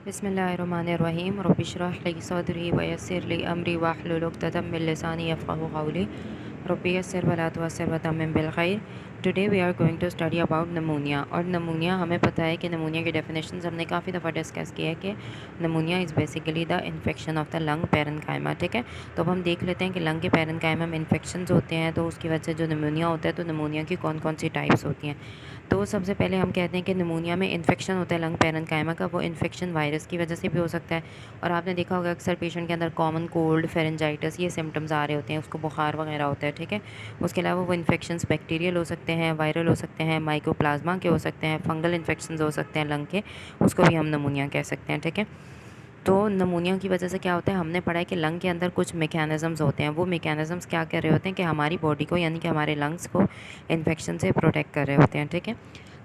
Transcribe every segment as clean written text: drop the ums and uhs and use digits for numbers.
बिस्मिल्लाहिर्रहमानिर्रहीम रब्बिश्रह ली सदरी वयस्सिर ली अमरी वाहलुल उक़दतम मिन लिसानी यफ़क़हू क़ौली रब्बी यस्सिर वला तुअस्सिर वतम्मिम बिल खैर। Today we are going to study about pneumonia. और नमूनिया हमें पता है कि नमूनिया की डेफिनेशंस हमने काफ़ी दफ़ा डिस्कस किया है कि नमूनिया is basically the infection of the lung parenchyma. ठीक है, तो अब हम देख लेते हैं कि लंग के पेरेन्काइमा में इन्फेक्शंस होते हैं, तो उसकी वजह से जो नमूनिया होता है, तो नमूनिया की कौन कौन सी टाइप्स होती हैं। तो सबसे पहले हम कहते हैं कि नमूनिया में इन्फेक्शन होता है लंग पेरेन्काइमा का, वो इन्फेक्शन वायरस की वजह से भी हो सकता है। और आपने देखा होगा अक्सर पेशेंट के अंदर कॉमन कोल्ड, फेरेंजाइटिस ये सिम्टम्स आ रहे होते हैं, उसको बुखार वगैरह होता है। ठीक है, उसके अलावा वो इन्फेक्शंस बैक्टीरियल हो सकते हैं, वायरल हो सकते हैं, माइकोप्लाज्मा के हो सकते हैं, फंगल इन्फेक्शंस हो सकते हैं लंग के, उसको भी हम नमूनिया कह सकते हैं। ठीक है, तो नमूनिया की वजह से क्या होता है, हमने पढ़ा है कि लंग के अंदर कुछ मैकेनिज़म्स होते हैं। वो मैकेनिज़म्स क्या कर रहे होते हैं कि हमारी बॉडी को, यानी कि हमारे लंग्स को इन्फेक्शन से प्रोटेक्ट कर रहे होते हैं। ठीक है,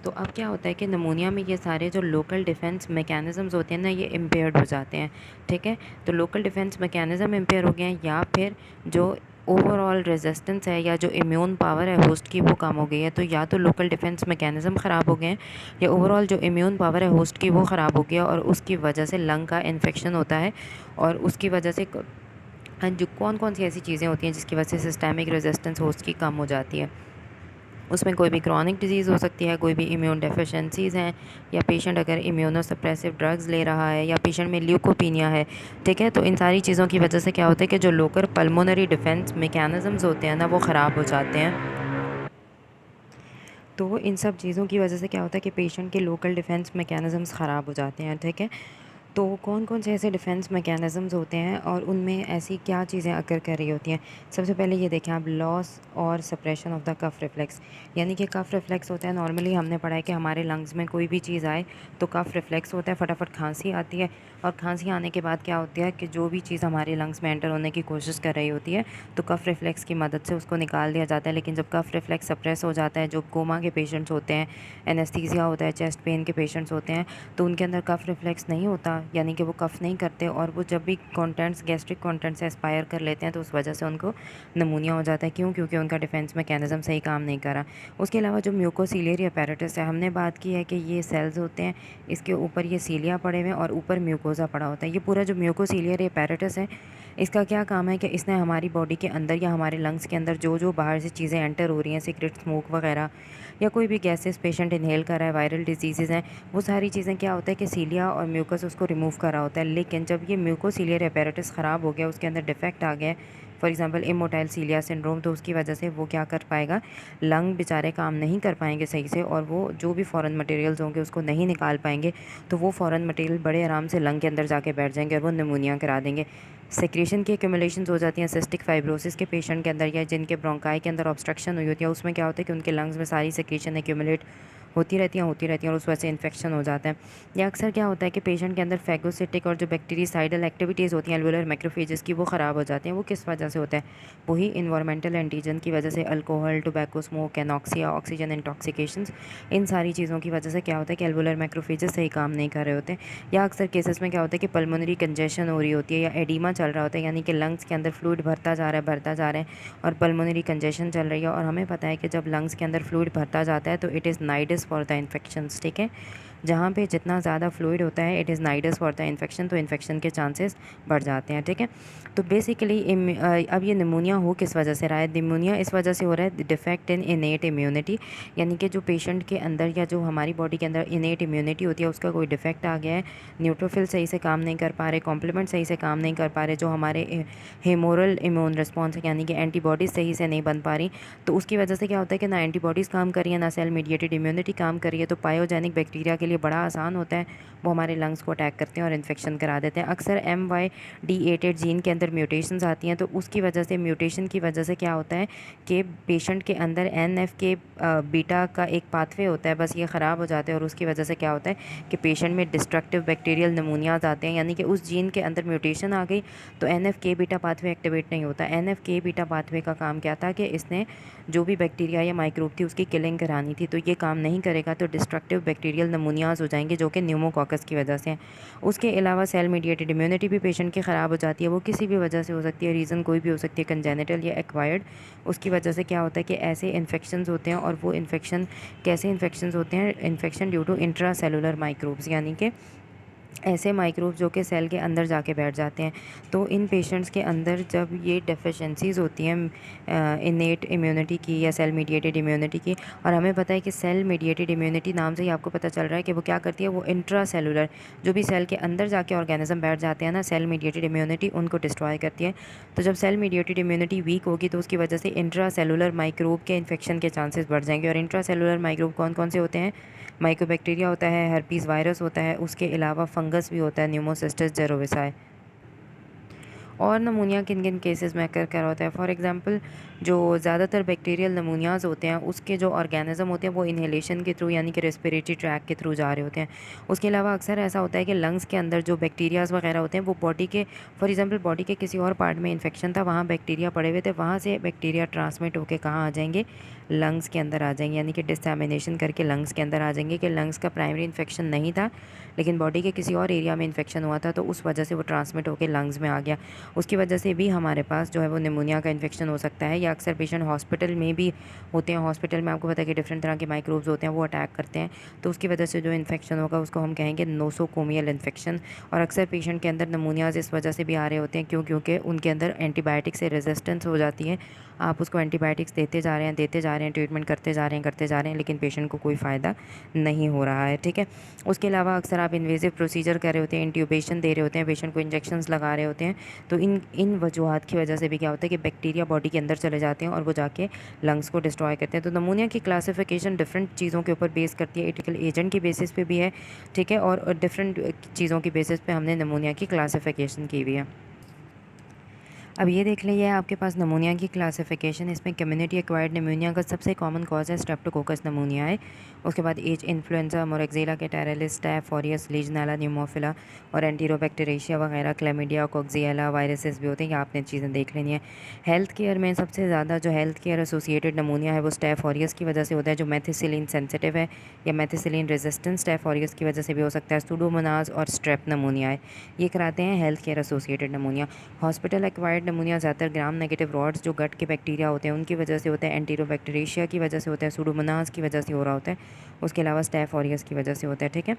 तो अब क्या होता है कि नमूनिया में ये सारे जो लोकल डिफेंस मैकेनिज़म्स होते हैं ना, ये इम्पेयर्ड हो जाते हैं। ठीक है, तो लोकल डिफेंस मैकेनिज़्म इम्पेयर हो गए हैं, या फिर जो ओवरऑल रेजिस्टेंस है या जो इम्यून पावर है होस्ट की, वो कम हो गई है। तो या तो लोकल डिफेंस मैकेनिज़्म ख़राब हो गए हैं, या ओवरऑल जो इम्यून पावर है होस्ट की, वो ख़राब हो गया, और उसकी वजह से लंग का इन्फेक्शन होता है। और उसकी वजह से जो कौन कौन सी ऐसी चीज़ें होती हैं जिसकी वजह से सिस्टेमिक रेजिस्टेंस होस्ट की कम हो जाती है। उसमें कोई भी क्रॉनिक डिजीज़ हो सकती है, कोई भी इम्यून डेफिशिएंसीज़ हैं, या पेशेंट अगर इम्यूनोसप्रेसिव ड्रग्स ले रहा है, या पेशेंट में ल्यूकोपीनिया है। ठीक है, तो इन सारी चीज़ों की वजह से क्या होता है कि जो लोकल पल्मोनरी डिफेंस मैकेनिज़म्स होते हैं ना, वो ख़राब हो जाते हैं। तो इन सब चीज़ों की वजह से क्या होता है कि पेशेंट के लोकल डिफेंस मैकेनिज़म्स ख़राब हो जाते हैं। ठीक है, तो कौन कौन से ऐसे डिफेंस मैकेनिज़म्स होते हैं और उनमें ऐसी क्या चीज़ें अकर कर रही होती हैं। सबसे पहले ये देखें आप, लॉस और suppression of the cough reflex. यानी कि कफ रिफ्लेक्स होता है, नॉर्मली हमने पढ़ा है कि हमारे लंग्स में कोई भी चीज़ आए तो कफ रिफ्लेक्स होता है, फटाफट खांसी आती है। और खांसी आने के बाद क्या होता है कि जो भी चीज़ हमारे लंग्स में एंटर होने की कोशिश कर रही होती है, तो कफ रिफ्लेक्स की मदद से उसको निकाल दिया जाता है। लेकिन जब कफ रिफ्लेक्स सप्रेस हो जाता है, जो कोमा के पेशेंट्स होते हैं, एनेस्थीसिया होता है, चेस्ट पेन के पेशेंट्स होते हैं, तो उनके अंदर कफ रिफ्लेक्स नहीं होता, यानी कि वो कफ नहीं करते, और वो जब भी कंटेंट्स गैस्ट्रिक कंटेंट्स एस्पायर कर लेते हैं, तो उस वजह से उनको नमूनिया हो जाता है। क्यों? क्योंकि उनका डिफेंस मैकेनिज़्म सही काम नहीं करा। उसके अलावा जो म्यूकोसीलियरी अपैरेटस है, हमने बात की है कि ये सेल्स होते हैं, इसके ऊपर ये सीलिया पड़े हुए हैं और ऊपर म्यूकोज़ा पड़ा होता है। ये पूरा जो म्यूकोसीलियरी अपैरेटस है, इसका क्या काम है कि इसने हमारी बॉडी के अंदर या हमारे लंग्स के अंदर जो जो बाहर से चीज़ें एंटर हो रही हैं, सिगरेट स्मोक वगैरह, या कोई भी गैसेस पेशेंट इनहेल कर रहा है, वायरल डिजीज़ हैं, वो सारी चीज़ें क्या होता है कि सीलिया और म्यूकस उसको रिमूव कर रहा होता है। लेकिन जब ये म्यूकोसीलियर अपैरेटस ख़राब हो गया, उसके अंदर डिफेक्ट आ गया, फॉर एग्जांपल इमोटाइल सीलिया सिंड्रोम, तो उसकी वजह से वो क्या कर पाएगा, लंग बेचारे काम नहीं कर पाएंगे सही से, और वो जो भी फ़ॉरेन मटेरियल्स होंगे उसको नहीं निकाल पाएंगे। तो वो फ़ॉरेन मटेरियल बड़े आराम से लंग के अंदर जाके बैठ जाएंगे और वो निमोनिया करा देंगे। सेक्रेशन की एक्यूमुलेशंस हो जाती हैं सिस्टिक फाइब्रोसिस के पेशेंट के अंदर, या जिनके ब्रोंकाई के अंदर ऑब्स्ट्रक्शन हुई होती है, उसमें क्या होता है कि उनके लंग्स में सारी सेक्रेशन एक्यूमुलेट होती रहती हैं, और उस वजह से इन्फेक्शन हो जाता है। या अक्सर क्या होता है कि पेशेंट के अंदर फैगोसिटिक और जो बैक्टीरियासाइडल एक्टिविटीज़ होती हैं एल्वुलर मैक्रोफेजेस की, वो ख़राब हो जाती हैं। वो किस वजह से होता है? वही इन्वायरमेंटल एंटीजन की वजह से, alcohol, tobacco smoke, anoxia, oxygen intoxications, इन सारी चीज़ों की वजह से क्या होता है कि एल्वुलर मैक्रोफेजेस सही काम नहीं कर रहे होते। या अक्सर केसेस में क्या होता है कि पल्मोनरी कंजेशन हो रही होती है, या एडिमा चल रहा होता है, यानी कि लंग्स के अंदर फ्लूइड भरता जा रहा है, और पल्मोनरी कंजेशन चल रही है। और हमें पता है कि जब लंग्स के अंदर फ्लूइड भरता जाता है तो it is nidus for the infections. ठीक है, जहाँ पे जितना ज़्यादा फ्लूइड होता है, it is nidus for the infection, तो इन्फेक्शन के चांसेस बढ़ जाते हैं। ठीक है, तो बेसिकली अब ये निमोनिया हो किस वजह से रहा है? निमोनिया इस वजह से हो रहा है डिफेक्ट इन इनेट इम्यूनिटी, यानी कि जो पेशेंट के अंदर या जो हमारी बॉडी के अंदर इनेट इम्यूनिटी होती है, उसका कोई डिफेक्ट आ गया है। न्यूट्रोफिल सही से काम नहीं कर पा रहे, कॉम्प्लीमेंट सही से काम नहीं कर पा रहे, जो हमारे हेमोरल इम्यून रिस्पॉन्स है, यानी कि एंटीबॉडीज़ सही से नहीं बन पा रही। तो उसकी वजह से क्या होता है कि ना एंटीबॉडीज़ काम कर रही है, ना सेल मीडिएटेड इम्यूनिटी काम कर रही है। तो पायोजेनिक बैक्टीरिया के लिए बड़ा आसान होता है, वो हमारे लंग्स को अटैक करते हैं और इन्फेक्शन करा देते हैं। अक्सर MYD88 जीन के अंदर म्यूटेशंस आती हैं, तो उसकी वजह से, म्यूटेशन की वजह से क्या होता है कि पेशेंट के अंदर NF के बीटा का एक पाथवे होता है, बस ये ख़राब हो जाता है, और उसकी वजह से क्या होता है कि पेशेंट में डिस्ट्रक्टिव बैक्टीरियल नमूनियाज आते हैं। यानी कि उस जीन के अंदर म्यूटेशन आ गई तो NF के बीटा पाथवे एक्टिवेट नहीं होता। NF के बीटा पाथवे का काम क्या था कि इसने जो भी बैक्टीरिया या माइक्रोब थी उसकी किलिंग करानी थी, तो ये काम नहीं करेगा, तो डिस्ट्रक्टिव बैक्टीरियल नमूनियाज हो जाएंगे, जो कि न्यूमोकॉकस की वजह से हैं। उसके अलावा सेल मीडिएटेड इम्यूनिटी भी पेशेंट की ख़राब हो जाती है, वो किसी भी वजह से हो सकती है, रीज़न कोई भी हो सकती है, कंजेनिटल या एक्वायर्ड। उसकी वजह से क्या होता है कि ऐसे इन्फेक्शंस होते हैं, और वो इन्फेक्शन कैसे इन्फेक्शंस होते हैं? Infection due to intracellular microbes, यानी कि ऐसे माइक्रोब जो कि सेल के अंदर जाके बैठ जाते हैं। तो इन पेशेंट्स के अंदर जब ये डेफिशिएंसीज़ होती हैं इनेट इम्यूनिटी की या सेल मीडिएटेड इम्यूनिटी की, और हमें पता है कि सेल मीडिएटेड इम्यूनिटी नाम से ही आपको पता चल रहा है कि वो क्या करती है, वो इंट्रा सेलुलर जो भी सेल के अंदर जाके ऑर्गेनिज्म बैठ जाते हैं ना, सेल मीडिएटेड इम्यूनिटी उनको डिस्ट्रॉय करती है। तो जब सेल मीडिएटेड इम्यूनिटी वीक होगी तो उसकी वजह से इंट्रा सेलुलर माइक्रोब के इन्फेक्शन के चांसेस बढ़ जाएंगे। और इंट्रा सेलुलर माइक्रोब कौन कौन से होते हैं? माइकोबैक्टीरिया होता है, हर्पीस वायरस होता है, उसके अलावा फंगस भी होता है, न्यूमोसिस्टिस जेरोविसाई। और नमूनिया किन किन केसेस में अकर कर होता है? फॉर एग्जांपल जो ज़्यादातर बैक्टीरियल नमूनियाज़ होते हैं उसके जो ऑर्गेनिज्म होते हैं वो इन्हेलेशन के थ्रू यानी कि रेस्पिरेटरी ट्रैक के थ्रू जा रहे होते हैं। उसके अलावा अक्सर ऐसा होता है कि लंग्स के अंदर जो बैक्टीरियाज़ वगैरह होते हैं वो बॉडी के, फॉर एग्जांपल बॉडी के किसी और पार्ट में इन्फेक्शन था, वहाँ बैक्टीरिया पड़े हुए थे, वहाँ से बैक्टीरिया ट्रांसमिट होकर कहाँ आ जाएंगे? लंग्स के अंदर आ जाएंगे, यानी कि डिसएमिनेशन करके लंग्स के अंदर आ जाएंगे कि लंग्स का प्राइमरी इन्फेक्शन नहीं था लेकिन बॉडी के किसी और एरिया में इन्फेक्शन हुआ था, तो उस वजह से वो ट्रांसमिट होकर लंग्स में आ गया। उसकी वजह से भी हमारे पास जो है वो निमोनिया का इन्फेक्शन हो सकता है। या अक्सर पेशेंट हॉस्पिटल में भी होते हैं। हॉस्पिटल में आपको पता है कि डिफरेंट तरह के माइक्रोब्स होते हैं, वो अटैक करते हैं, तो उसकी वजह से जो इन्फेक्शन होगा उसको हम कहेंगे नोसोकोमियल इन्फेक्शन। और अक्सर पेशेंट के अंदर नमूनियाज इस वजह से भी आ रहे होते हैं क्योंकि उनके अंदर एंटीबायोटिक से रेजिस्टेंस हो जाती है। आप उसको एंटीबायोटिक्स देते जा रहे हैं, ट्रीटमेंट करते जा रहे हैं, लेकिन पेशेंट को कोई फ़ायदा नहीं हो रहा है। ठीक है। उसके अलावा अक्सर आप इन्वेजिव प्रोसीजर कर रहे होते हैं, इंट्यूबेशन दे रहे होते हैं, पेशेंट को इंजेक्शंस लगा रहे होते हैं, तो इन वजूहत की वजह से भी क्या होता है कि बैक्टीरिया बॉडी के अंदर चले जाते हैं और वो जाके लंग्स को डिस्ट्रॉय करते हैं। तो नमूनिया की क्लासिफिकेशन डिफरेंट चीज़ों के ऊपर बेस करती है, एटिकल एजेंट की बेसिस पे भी है। ठीक है। और डिफरेंट चीज़ों की बेसिस पे हमने नमूनिया की क्लासिफिकेशन की हुई है। अब ये देख लीजिए आपके पास नमूनिया की क्लासिफिकेशन, इसमें कम्युनिटी एक्वायर्ड निमोनिया का सबसे कॉमन कॉज है स्ट्रेप्टोकोकस नमूनिया है। उसके बाद एच इन्फ्लुएंजा, मोरेक्सिला कैटारलिस, स्टैफ ऑरियस, लीजनेला न्यूमोफिला और एंटीरोबैक्टीरिया वगैरह, क्लेमिडिया, कोक्सिएला वायरसेस भी होते हैं। आपने चीज़ें देख लेनी है। हेल्थ केयर में सबसे ज़्यादा जो हेल्थ केयर एसोसिएटेड नमूनिया है वो स्टैफ ऑरियस की वजह से होता है, जो मेथिसिलिन सेंसिटिव है या मेथिसिलिन रेजिस्टेंट स्टैफ ऑरियस की वजह से भी हो सकता है। सूडोमोनाज और स्ट्रेप नमूनिया है, ये कराते हैं health care associated नमूनिया। Hospital acquired नमूनिया ज़्यादातर ग्राम नेगेटिव रॉड्स जो गट के बैक्टीरिया होते हैं उनकी वजह से होता है, एंटीरोबैक्टीरिया की वजह से होता है, सूडोमोनास की वजह से हो रहा होता है, उसके अलावा स्टैफ ऑरियस की वजह से होता है। ठीक है।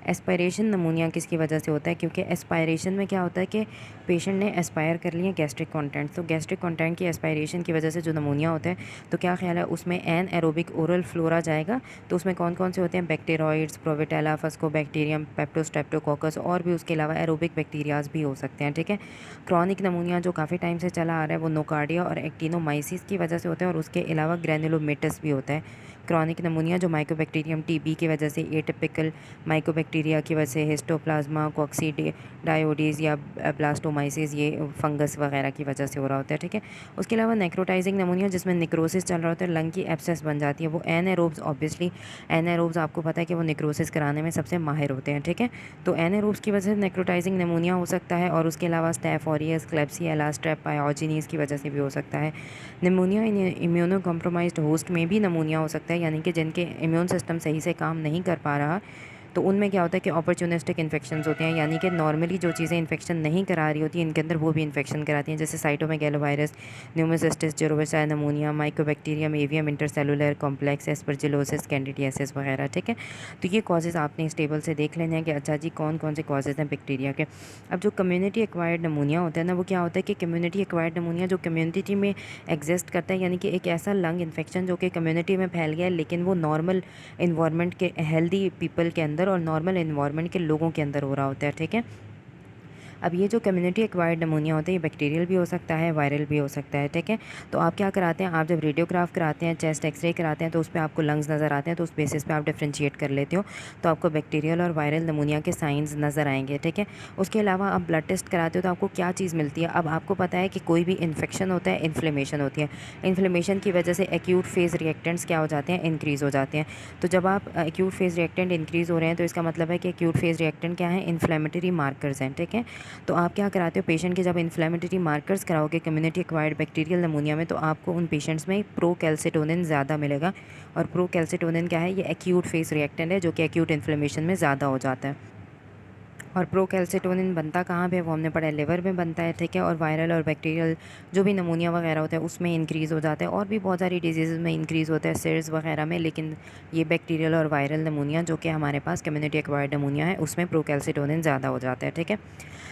एस्पायरेशन नमूनिया किसकी वजह से होता है? क्योंकि एस्पायरेशन में क्या होता है कि पेशेंट ने एस्पायर कर लिया गैस्ट्रिक कंटेंट, तो गैस्ट्रिक कंटेंट की एस्पायरेशन की वजह से जो नमूनिया होता है, तो क्या ख्याल है उसमें एन एरोबिक ओरल फ्लोरा जाएगा, तो उसमें कौन कौन से होते हैं? बैक्टीरियोइड्स, प्रोविटेला, फस्कोबैक्टीरियम, पेप्टोस्ट्रेप्टोकोकस और भी उसके अलावा एरोबिक बैक्टीरियाज भी हो सकते हैं। ठीक है। क्रॉनिक नमूनिया जो काफ़ी टाइम से चला आ रहा है वो नोकार्डिया और एक्टिनोमाइसिस की वजह से होता है, और उसके अलावा ग्रैनुलोमेटस भी होता है। क्रॉनिक नमूनिया जो माइकोबैक्टीरियम टीबी की वजह से, एटिपिकल माइकोबैक्टीरिया की वजह से, हिस्टोप्लाज्मा कोक्सीडायोडीज़ या ब्लास्टोमाइसिस, ये फंगस वगैरह की वजह से हो रहा होता है। ठीक है। उसके अलावा नेक्रोटाइजिंग नमूनिया जिसमें निक्रोसिस चल रहा होता है, लंग की एब्सेस बन जाती है, वो एनाएरोब्स, ऑब्वियसली एनाएरोब्स आपको पता है कि वो निक्रोसिस कराने में सबसे माहिर होते हैं। ठीक है। तो एनाएरोब्स की वजह से नेक्रोटाइजिंग नमूनिया हो सकता है, और उसके अलावा स्टैफ ऑरियस, क्लेब्सिएला, स्ट्रेप पायोजेनिस की वजह से भी हो सकता है। निमोनिया इन इम्यूनो कॉम्प्रोमाइज्ड होस्ट में भी नमूनिया हो सकता है, यानी कि जिनके इम्यून सिस्टम सही से काम नहीं कर पा रहा, तो उनमें क्या होता है कि अपॉर्चुनिस्टिक इन्फेक्शंस होते हैं, यानी कि नॉर्मली जो चीज़ें इन्फेक्शन नहीं करा रही होती इनके अंदर वो भी इन्फेक्शन कराती हैं, जैसे cytomegalovirus, pneumocystis jirovecii pneumonia, mycobacterium avium intercellular complex, aspergillosis, candidiasis वगैरह। ठीक है। तो ये कॉजेज़ आपने इस टेबल से देख लेने हैं कि अच्छा जी कौन कौन से कॉजेज़ हैं बैक्टीरिया के। अब जो कम्युनिटी एक्वायर्ड नमूनिया होता है ना, वो क्या होता है कि कम्युनिटी एक्वायर्ड नमूनिया जो कम्युनिटी में एग्जिस्ट करता है, यानी कि एक ऐसा लंग इन्फेक्शन जो कि कम्युनिटी में फैल गया है लेकिन वो नॉर्मल इन्वायरमेंट के हेल्दी पीपल के अंदर और नॉर्मल इन्वायरमेंट के लोगों के अंदर हो रहा होता है। ठीक है। अब ये जो कम्युनिटी एक्वायर्ड नमूनिया होता है ये बैक्टीरियल भी हो सकता है, वायरल भी हो सकता है। ठीक है। तो आप क्या कराते हैं, आप जब रेडियोग्राफ कराते हैं, चेस्ट एक्सरे कराते हैं, तो उस पर आपको लंग्स नज़र आते हैं, तो उस बेसिस पे आप डिफ्रेंशिएट कर लेते हो, तो आपको बैक्टीरियल और वायरल नमूनिया के साइंस नज़र आएंगे। ठीक है। उसके अलावा आप ब्लड टेस्ट कराते हो तो आपको क्या चीज़ मिलती है? अब आपको पता है कि कोई भी इन्फेक्शन होता है, इन्फ्लेमेशन होती है, इन्फ्लेमेशन की वजह से एक्यूट फेज़ रिएक्टेंट्स क्या हो जाते हैं? इंक्रीज़ हो जाते हैं। तो जब आप एक्यूट फेज़ रिएक्टेंट इंक्रीज़ हो रहे हैं तो इसका मतलब है कि एक्यूट फेज़ रिएक्टेंट क्या है? इन्फ्लेमेटरी मार्कर्स हैं। ठीक है। तो आप क्या कराते हो, पेशेंट के जब इन्फ्लेमेटरी मार्कर्स कराओगे कम्युनिटी एक्वायर्ड बैक्टीरियल नमूनिया में, तो आपको उन पेशेंट्स में प्रोकैल्सिटोनिन ज़्यादा मिलेगा। और प्रोकैल्सिटोनिन क्या है? ये एक्यूट फेस रिएक्टेंट है जो कि एक्यूट इन्फ्लेमेशन में ज़्यादा हो जाता है। और प्रोकैल्सिटोनिन बनता कहाँ पे, वो हमने पढ़ा है लिवर में बनता है, ठीक है। और वायरल और बैक्टीरियल जो भी नमूनिया वगैरह होता है उसमें इंक्रीज़ हो जाता है, और भी बहुत सारी डिजीज़ में इंक्रीज़ होता है, सिर्स वगैरह में। लेकिन ये बैक्टीरियल और वायरल नमूनिया जो कि हमारे पास कम्युनिटी एक्वायर्ड नमूनिया है उसमें प्रोकैल्सिटोनिन ज़्यादा हो जाता है, ठीक है।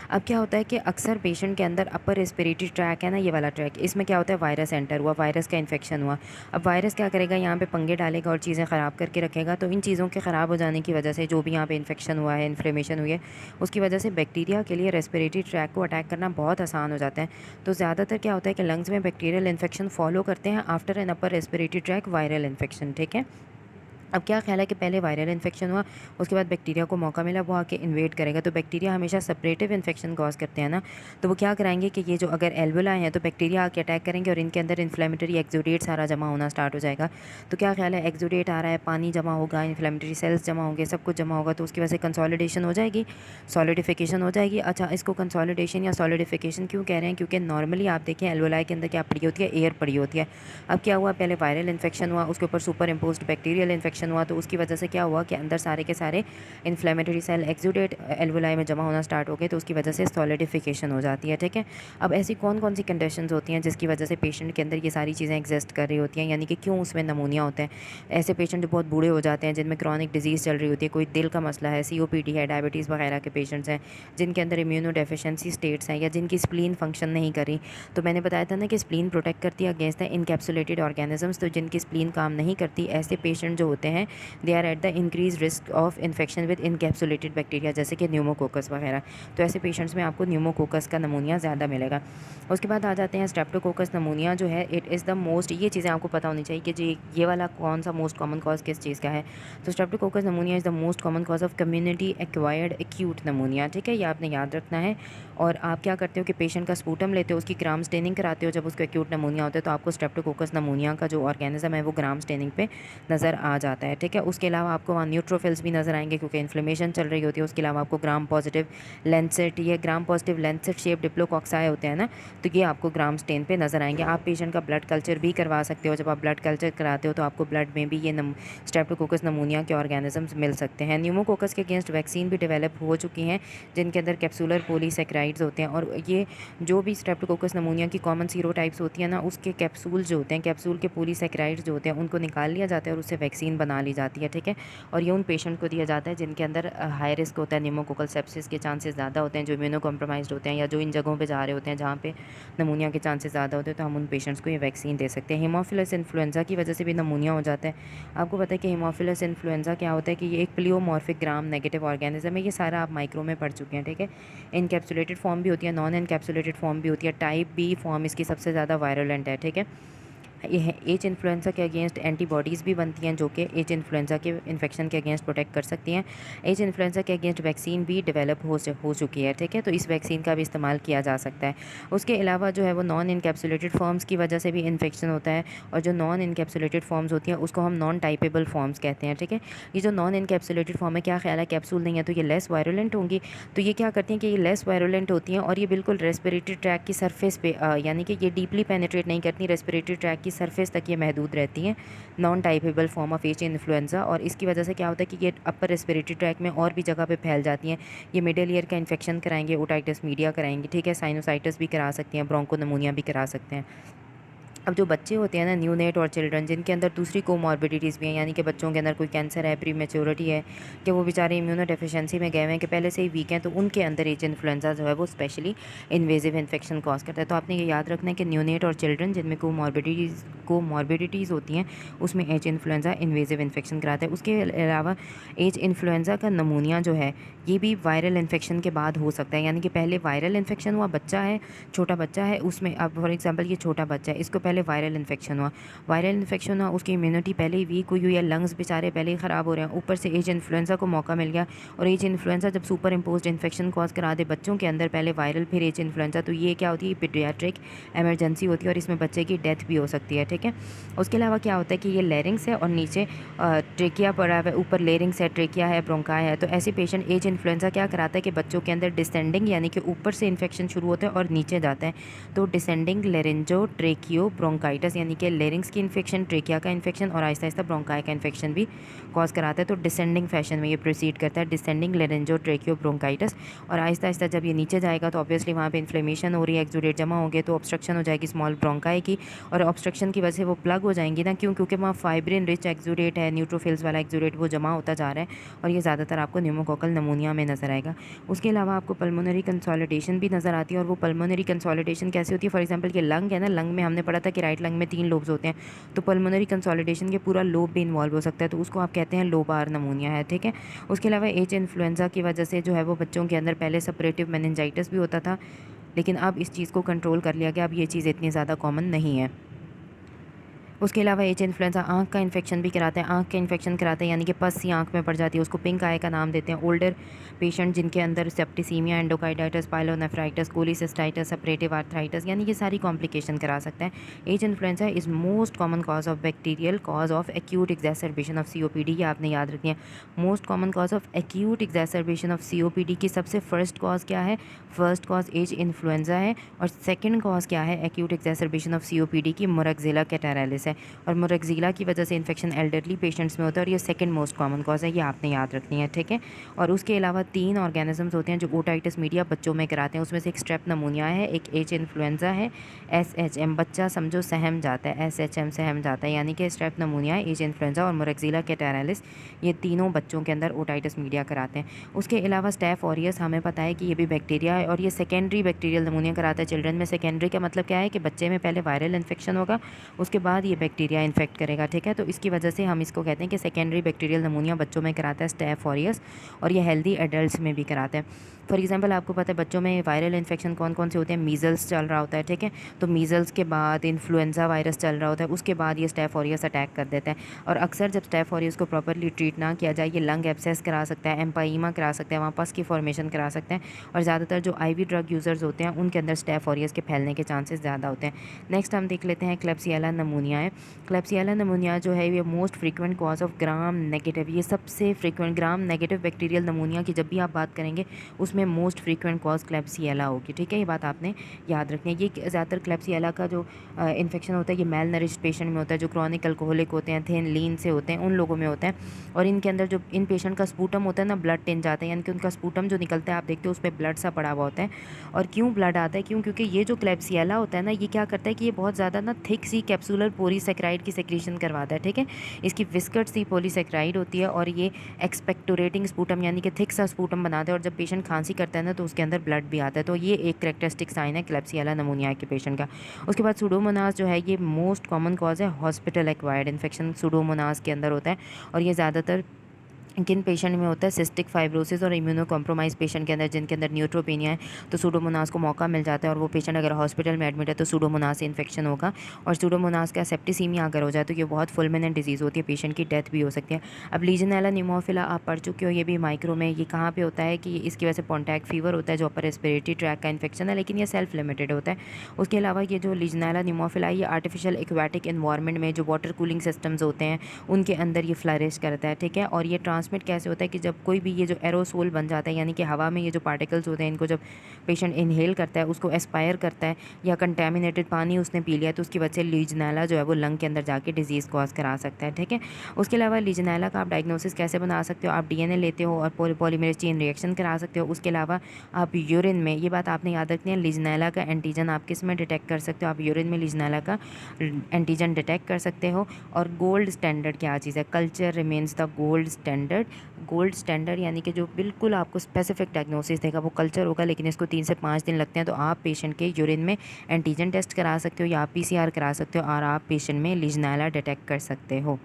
अब क्या होता है कि अक्सर पेशेंट के अंदर अपर रेस्पिरेटरी ट्रैक है ना, ये वाला ट्रैक, इसमें क्या होता है, वायरस एंटर हुआ, वायरस का इन्फेक्शन हुआ। अब वायरस क्या करेगा, यहाँ पे पंगे डालेगा और चीज़ें ख़राब करके रखेगा। तो इन चीज़ों के ख़राब हो जाने की वजह से जो भी यहाँ पे इन्फेक्शन हुआ है, इन्फ्लेमेशन हुई है, उसकी वजह से बैक्टीरिया के लिए रेस्पिरेटरी ट्रैक को अटैक करना बहुत आसान हो जाता है। तो ज़्यादातर क्या होता है कि लंग्स में बैक्टीरियल इन्फेक्शन फॉलो करते हैं after an upper respiratory tract viral infection, ठीक है। अब क्या ख्याल है कि पहले वायरल इन्फेक्शन हुआ, उसके बाद बैक्टीरिया को मौका मिला वो आके इन्वेड करेगा। तो बैक्टीरिया हमेशा सेपरेटिव इन्फेक्शन कॉज करते हैं ना, तो वो क्या कराएंगे कि ये जो अगर एल्वुलाई हैं तो बैक्टीरिया आके अटैक करेंगे और इनके अंदर इन्फ्लेमेटरी एक्सुडेट सारा जमा होना स्टार्ट हो जाएगा। तो क्या ख्याल है, एक्सुडेट आ रहा है, पानी जमा होगा, इन्फ्लेमेटरी सेल्स जमा होंगे, सब कुछ जमा होगा, तो उसकी वजह से कंसोलिडेशन हो जाएगी, सॉलिडिफिकेशन हो जाएगी। अच्छा, इसको कंसोलिडेशन या सॉलिडिफिकेशन क्यों कह रहे हैं, क्योंकि नॉर्मली आप देखें एल्वुलाई के अंदर क्या पड़ी होती है, एयर पड़ी होती है। अब क्या हुआ, पहले वायरल इन्फेक्शन हुआ, उसके ऊपर सुपर इम्पोज्ड बैक्टीरियल इन्फेक्शन हुआ, तो उसकी वजह से क्या हुआ कि अंदर सारे के सारे इन्फ्लेमेटरी सेल एक्सुडेट एल्वुलाई में जमा होना स्टार्ट हो गए, तो उसकी वजह से सॉलिडिफिकेशन हो जाती है, ठीक है। अब ऐसी कौन कौन सी कंडीशंस होती हैं जिसकी वजह से पेशेंट के अंदर ये सारी चीज़ें एग्जिस्ट कर रही होती हैं, यानी कि क्यों उसमें नमूनिया होता है। ऐसे पेशेंट जो बहुत बूढ़े हो जाते हैं, जिनमें क्रॉनिक डिजीज़ चल रही होती है, कोई दिल का मसला है, COPD है, डायबिटीज़ वगैरह के पेशेंट्स हैं, जिनके अंदर इम्यूनो डेफिशिएंसी स्टेट्स हैं, या जिनकी स्प्लीन फंक्शन नहीं करी। तो मैंने बताया था ना कि स्प्लीन प्रोटेक्ट करती है अगेंस्ट द इनकैप्सुलेटेड ऑर्गेनिजम्स। तो जिनकी स्प्लीन काम नहीं करती, ऐसे पेशेंट जो होते हैं, they are at the increase risk of infection with encapsulated bacteria, जैसे कि न्यूमोकोकस वगैरह। तो ऐसे पेशेंट्स में आपको न्यूमोकोकस का नमूनिया ज़्यादा मिलेगा। उसके बाद आ जाते हैं स्ट्रेप्टोकोकस नमूनिया जो है, इट इज़ द मोस्ट, ये चीज़ें आपको पता होनी चाहिए कि जी ये वाला कौन सा मोस्ट कॉमन कॉज किस चीज़ का है। तो Streptococcus नमूनिया is the most common cause of community acquired acute नमूनिया, ठीक है, ये आपने याद रखना है। और आप क्या करते हो कि पेशेंट का स्पूटम लेते हो, उसकी ग्राम स्टेनिंग कराते हो, जब उसको एक्यूट नमूनिया होता है तो आपको स्ट्रेप्टोकोकस नमूनिया का जो ऑर्गेनिज्म है वो ग्राम स्टेनिंग पे नज़र आ जाता है, ठीक है। उसके अलावा आपको वहाँ न्यूट्रोफिल्स भी नज़र आएंगे क्योंकि इन्फ्लेमेशन चल रही होती है। उसके अलावा आपको ग्राम पॉजिटिव लेंसेट, ये ग्राम पॉजिटिव लेंसेट शेप डिप्लोकॉक्साई होते हैं ना, तो ये आपको ग्राम स्टेन पे नज़र आएंगे। आप पेशेंट का ब्लड कल्चर भी करवा सकते हो, जब आप ब्लड कल्चर कराते हो तो आपको ब्लड में भी ये स्ट्रेप्टोकोकस नमूनिया के ऑर्गेनिजम्स मिल सकते हैं। न्यूमोकोकस के अगेंस्ट वैक्सीन भी डेवलप हो चुकी हैं, जिनके अंदर कैप्सूलर पॉलीसैकेराइड्स होते हैं। और ये जो भी स्ट्रेप्टोकोकस नमूनिया की कॉमन सीरोटाइप्स होती है ना, उसके कैप्सूल जो होते हैं, कैप्सूल के पॉलीसैकेराइड्स जो होते हैं, उनको निकाल लिया जाता है और उससे वैक्सीन बना ली जाती है, ठीक है। और ये उन पेशेंट को दिया जाता है जिनके अंदर हाई रिस्क होता है, न्यूमोकोकल सेप्सिस के चांसेस ज़्यादा होते हैं, जो इम्यूनो कॉम्प्रोमाइज़्ड होते हैं, या जो इन जगहों पे जा रहे होते हैं जहाँ पे नमूनिया के चांसेस ज़्यादा होते हैं, तो हम उन पेशेंट्स को ये वैक्सीन दे सकते हैं। हीमोफिलस इन्फ्लुएंजा की वजह से भी नमूनिया हो जाता है। आपको पता है कि हीमोफिलस इन्फ्लुएंजा क्या होता है, कि ये एक प्लियोमॉर्फिक ग्राम नेगेटिव ऑर्गेनिज्म है। ये सारा आप माइक्रो में पढ़ चुके हैं, ठीक है। इनकैप्सुलेटेड फॉर्म भी होती है, नॉन इनकैप्सुलेटेड फॉर्म भी होती है। टाइप बी फॉर्म इसकी सबसे ज़्यादा वायरुलेंट है, ठीक है। ये एच इन्फ्लुएंजा के अगेंस्ट एंटीबॉडीज़ भी बनती हैं जो कि एच इन्फ्लुएंजा के इन्फेक्शन के अगेंस्ट प्रोटेक्ट कर सकती हैं। एच इन्फ्लुएंजा के अगेंस्ट वैक्सीन भी डेवलप हो चुकी है, ठीक है। तो इस वैक्सीन का भी इस्तेमाल किया जा सकता है। उसके अलावा जो है वो नॉन इनकैप्सुलेटेड फॉर्म्स की वजह से भी इन्फेक्शन होता है, और जो नॉन इनकैप्सुलेटेड फॉर्म्स होती हैं उसको हम नॉन टाइपेबल फॉर्म्स कहते हैं, ठीक है। ये जो नॉन इनकैप्सुलेटेड फॉर्म है, क्या ख्याल है, कैप्सूल नहीं है तो ये लेस वायरुलेंट होंगी। तो ये क्या करती हैं कि ये लेस वायरुलेंट होती हैं, और ये बिल्कुल रेस्पिरेटरी ट्रैक की सरफेस पे यानी कि ये डीपली पेनिट्रेट नहीं करती, रेस्पिरेटरी ट्रैक की सरफेस तक ये महदूद रहती हैं। Non typeable form of H influenza. और इसकी वजह से क्या होता है कि ये अपर रेस्पिरेटरी ट्रैक में और भी जगह पे फैल जाती हैं। ये मिडल ईयर का इन्फेक्शन कराएंगे, ओटाइटिस मीडिया कराएंगे, ठीक है, साइनोसाइटिस भी करा सकती हैं, ब्रोंकोनमोनिया भी करा सकते हैं। अब जो बच्चे होते हैं ना, न्यूनेट और चिल्ड्रन, जिनके अंदर दूसरी कोमॉर्बिडिटीज़ भी हैं, यानी कि बच्चों के अंदर कोई कैंसर है, प्रीमेच्योरिटी है, कि वो बेचारे इम्यूनो डेफिशिएंसी में गए हुए हैं, कि पहले से ही वीक हैं, तो उनके अंदर एच इन्फ्लुएंजा जो है वो स्पेशली इन्वेजिव इन्फेक्शन कॉज करता है। तो आपने ये याद रखना है कि न्यूनेट और चिल्ड्रन जिनमें कोमॉर्बिडिटीज़ होती हैं, उसमें एच इन्फ्लुएंजा इन्वेजिव इन्फेक्शन कराता है। उसके अलावा एच इन्फ्लुएंजा का नमूनिया जो है ये भी वायरल इन्फेक्शन के बाद हो सकता है, यानी कि पहले वायरल इन्फेक्शन हुआ, बच्चा है, छोटा बच्चा है, उसमें अब फॉर एग्जांपल ये छोटा बच्चा है, इसको पहले वायरल इन्फेक्शन हुआ, उसकी इम्यूनिटी पहले ही वीक हुई है, लंग्स बेचारे पहले ही ख़राब हो रहे हैं, ऊपर से एच इन्फ्लुएंजा को मौका मिल गया। और एच इन्फ्लुएंजा जब सुपर इम्पोज्ड इन्फेक्शन कॉज करा दे बच्चों के अंदर, पहले वायरल फिर एच इन्फ्लुएंजा, तो ये क्या होती है, पीडियाट्रिक इमरजेंसी होती है, और इसमें बच्चे की डेथ भी हो सकती है, ठीक है। उसके अलावा क्या होता है कि ये लेरिंग्स है और नीचे ट्रेकिया पड़ा है, ऊपर लेरिंग्स है, ट्रेकिया है, ब्रोंकाई है। तो ऐसे पेशेंट एच इन्फ्लुएंजा क्या कराता है कि बच्चों के अंदर डिसेंडिंग, यानी कि ऊपर से इन्फेक्शन शुरू होता है और नीचे जाता है, तो डिसेंडिंग लेरेंजो ट्रेकियो ब्रोंकाइटिस यानी कि लेरिंग्स की इन्फेक्शन, ट्रेकिया का इन्फेक्शन और आहिस्ता आहिस्ता ब्रोंकाई का इन्फेक्शन भी कॉज कराता है। तो डिसेंडिंग फैशन में ये प्रोसीड करता है, डिसेंडिंग लेरेंजो ट्रेकियो ब्रोंकाइटिस। और आहिस्ता आहिस्ता जब ये नीचे जाएगा तो ऑब्वियसली वहाँ पे इन्फ्लेमेशन हो रही है, एक्सुडेट जमा हो गए तो ऑब्स्ट्रक्शन हो जाएगी स्मॉल ब्रोंकाई की, और ऑब्स्ट्रक्शन की वजह से वो प्लग हो जाएंगी ना, क्यों? क्योंकि वहाँ फाइब्रिन रिच एक्सुडेट है, न्यूट्रोफिल्स वाला एक्सुडेट वो जमा होता जा रहा है, और ये ज़्यादातर आपको न्यूमोकोकल नमूनिया में नज़र आएगा। उसके अलावा आपको पल्मोनरी कंसोलिडेशन भी नज़र आती है, और वो पल्मोनरी कंसोलिडेशन कैसे होती है? फॉर एग्जांपल कि लंग है ना, लंग में हमने पढ़ा था कि राइट लंग में 3 लोब्स होते हैं, तो पल्मोनरी कंसोलिडेशन के पूरा लोब भी इन्वॉल्व हो सकता है, तो उसको आप कहते हैं लोबार नमूनिया है, ठीक है। उसके अलावा एच इन्फ्लुएंजा की वजह से जो है वो बच्चों के अंदर पहले सपरेटिव मेनिंजाइटिस भी होता था, लेकिन अब इस चीज़ को कंट्रोल कर लिया गया, अब ये चीज़ इतनी ज़्यादा कॉमन नहीं है। उसके अलावा एच इन्फ्लुएंजा आँख का इन्फेक्शन भी कराते हैं, आँख के इन्फेक्शन कराते हैं यानी कि पस सी आँख में पड़ जाती है, उसको पिंक आई का नाम देते हैं। ओल्डर पेशेंट जिनके अंदर septicaemia, endocarditis, pyelonephritis, cholecystitis, suppurative arthritis यानी कि सारी कॉम्प्लिकेशन करा सकता है। H influenza is most common cause of bacterial cause of acute exacerbation of COPD, ये आपने याद रखनी है। Most common cause of acute exacerbation of COPD की सबसे फर्स्ट कॉज क्या है? फर्स्ट कॉज एच इन्फ्लुएंजा है, और सेकेंड कॉज क्या है एक्यूट एग्जैसर्बेशन ऑफ COPD की? मोरक्जिला कैटारालिस है, और मोरक्जिला की वजह से इन्फेक्शन एल्डरली पेशेंट्स में होता है, और ये सेकंड मोस्ट कॉमन कॉज है, ये आपने याद रखनी है, ठीक है। और उसके अलावा 3 ऑर्गेनिजम्स होते हैं जो ओटाइटिस मीडिया बच्चों में कराते हैं, उसमें से एक स्ट्रेप नमूनिया है, एक एच इन्फ्लुएंजा है, SHM बच्चा समझो सहम जाता है, SHM सहम जाता है, यानी कि स्ट्रेप नमूनिया, एच इन्फ्लुएंजा और मोरक्जिला कैटारालिस, ये तीनों बच्चों के अंदर ओटाइटिस मीडिया कराते हैं। उसके अलावा स्टैफ ऑरियस हमें पता है कि ये भी बैक्टीरिया है, और ये सेकेंडरी बैक्टीरियल नमूनिया कराता है चिल्ड्रन में। सेकेंडरी का मतलब क्या है कि बच्चे में पहले वायरल इन्फेक्शन होगा, उसके बाद ये बैक्टीरिया इन्फेक्ट करेगा, ठीक है। तो इसकी वजह से हम इसको कहते हैं कि सेकेंडरी बैक्टीरियल नमूनिया बच्चों में कराता है स्टैफ ऑरियस, और ये हेल्दी एडल्ट्स में भी कराता है। फॉर एग्जांपल आपको पता है बच्चों में वायरल इन्फेक्शन कौन कौन से होते हैं? मीज़ल्स चल रहा होता है, ठीक है, तो मीज़ल्स के बाद इन्फ्लुएंजा वायरस चल रहा होता है, उसके बाद ये स्टैफ ऑरियस अटैक कर देता है। और अक्सर जब स्टैफ ऑरियस को प्रॉपरली ट्रीट ना किया जाए, ये लंग एब्सेस करा सकता है, एम्पाइमा करा सकता है, वहाँ पस की फॉर्मेशन करा सकते हैं, और ज़्यादातर जो IV ड्रग यूज़र्स होते हैं उनके अंदर स्टैफ ऑरियस के फैलने के चांसेस ज़्यादा होते हैं। नेक्स्ट हम देख लेते हैं क्लेब्सिएला नमूनिया है। क्लेब्सिएला नमूनिया जो है ये most frequent cause of gram negative, ये सबसे frequent gram negative bacterial pneumonia की जब भी आप बात करेंगे उसमें मोस्ट फ्रीक्वेंट कॉज क्लेब्सिएला होगी, ठीक है, ये बात आपने याद रखनी है। ये ज़्यादातर क्लेब्सिएला का जो इन्फेक्शन होता है ये मेल नरिश्ड पेशेंट में होता है, जो क्रॉनिक अल्कोहलिक होते हैं, थिन लीन से होते हैं, उन लोगों में होता है। और इनके अंदर जो इन पेशेंट का स्पूटम होता है ना, ब्लड टिन जाता है, यानी कि उनका स्पूटम जो निकलता है आप देखते हो उस पर ब्लड सा पड़ा हुआ होता है। और क्यों ब्लड आता है? क्यों? क्योंकि ये जो क्लेब्सिएला होता है ना, ये क्या करता है कि ये बहुत ज़्यादा ना थिक सी कैप्सूलर पॉलीसैकेराइड की सेक्रेशन करवाता है, ठीक है। इसकी विस्कट सी पॉलीसैकेराइड होती है, और ये एक्सपेक्टोरेटिंग स्पूटम यानी कि थिक सा स्पूटम बनाता है, और जब पेशेंट खांसी करता है ना तो उसके अंदर ब्लड भी आता है। तो ये एक करेक्टरिस्टिक साइन है क्लेब्सिएला नमूनिया के पेशेंट का। उसके बाद सुडोमोनास जो है ये मोस्ट कॉमन कॉज है हॉस्पिटल एक्वायर्ड इन्फेक्शन, सुडोमोनास के अंदर होता है, और ये ज़्यादातर किन पेशेंट में होता है? सिस्टिक फाइब्रोसिस और इम्यूनो कॉम्प्रोमाइज पेशेंट के अंदर, जिनके अंदर न्यूट्रोपेनिया है, तो सुडोमोनास को मौका मिल जाता है, और वो पेशेंट अगर हॉस्पिटल में एडमिट है तो सुडोमोनास से इन्फेक्शन होगा। और सुडोमोनास का सेप्टिसीमिया अगर हो जाए तो ये बहुत फुलमिनेंट डिजीज़ होती है, पेशेंट की डेथ भी हो सकती है। अब लीजनेला न्यूमोफिला आप पढ़ चुके हो, ये भी माइक्रो में, ये कहाँ पे होता है कि इसकी वजह से पॉन्टैक्ट फीवर होता है जो अपर रेस्पिरेटरी ट्रैक का इन्फेक्शन है, लेकिन ये सेल्फ लिमिटेड होता है। उसके अलावा ये जो लीजनेला न्यूमोफिला ये आर्टिफिशियल एक्वाटिक इन्वायरमेंट में जो वाटर कूलिंग सिस्टम्स होते हैं उनके अंदर ये फ्लरिश करता है, ठीक है। और ये ट्रांसमिट कैसे होता है कि जब कोई भी ये जो एरोसोल बन जाता है, यानी कि हवा में ये जो पार्टिकल्स होते हैं इनको जब पेशेंट इनहेल करता है, उसको एस्पायर करता है, या कंटेमिनेटेड पानी उसने पी लिया तो उसकी वजह से लीजनेला जो है वो लंग के अंदर जाके डिजीज़ कॉज करा सकता है, ठीक है। उसके अलावा लीजनेला का आप डायग्नोसिस कैसे बना सकते हो? आप DNA लेते हो और पॉलीमरेज चेन रिएक्शन करा सकते हो। उसके अलावा आप यूरिन में, ये बात आपने याद रखनी है, लीजनेला का एंटीजन आप किस में डिटेक्ट कर सकते हो? आप यूरिन में लीजनेला का एंटीजन डिटेक्ट कर सकते हो। और गोल्ड स्टैंडर्ड क्या चीज़ है? Culture remains the gold standard. Gold standard यानी कि जो बिल्कुल आपको स्पेसिफिक डायग्नोसिस देगा वो कल्चर होगा, लेकिन इसको 3 से 5 दिन लगते हैं। तो आप पेशेंट के यूरिन में एंटीजन टेस्ट करा सकते हो, या आप PCR करा सकते हो, और आप पेशेंट में लीजनेला डिटेक्ट कर सकते हो।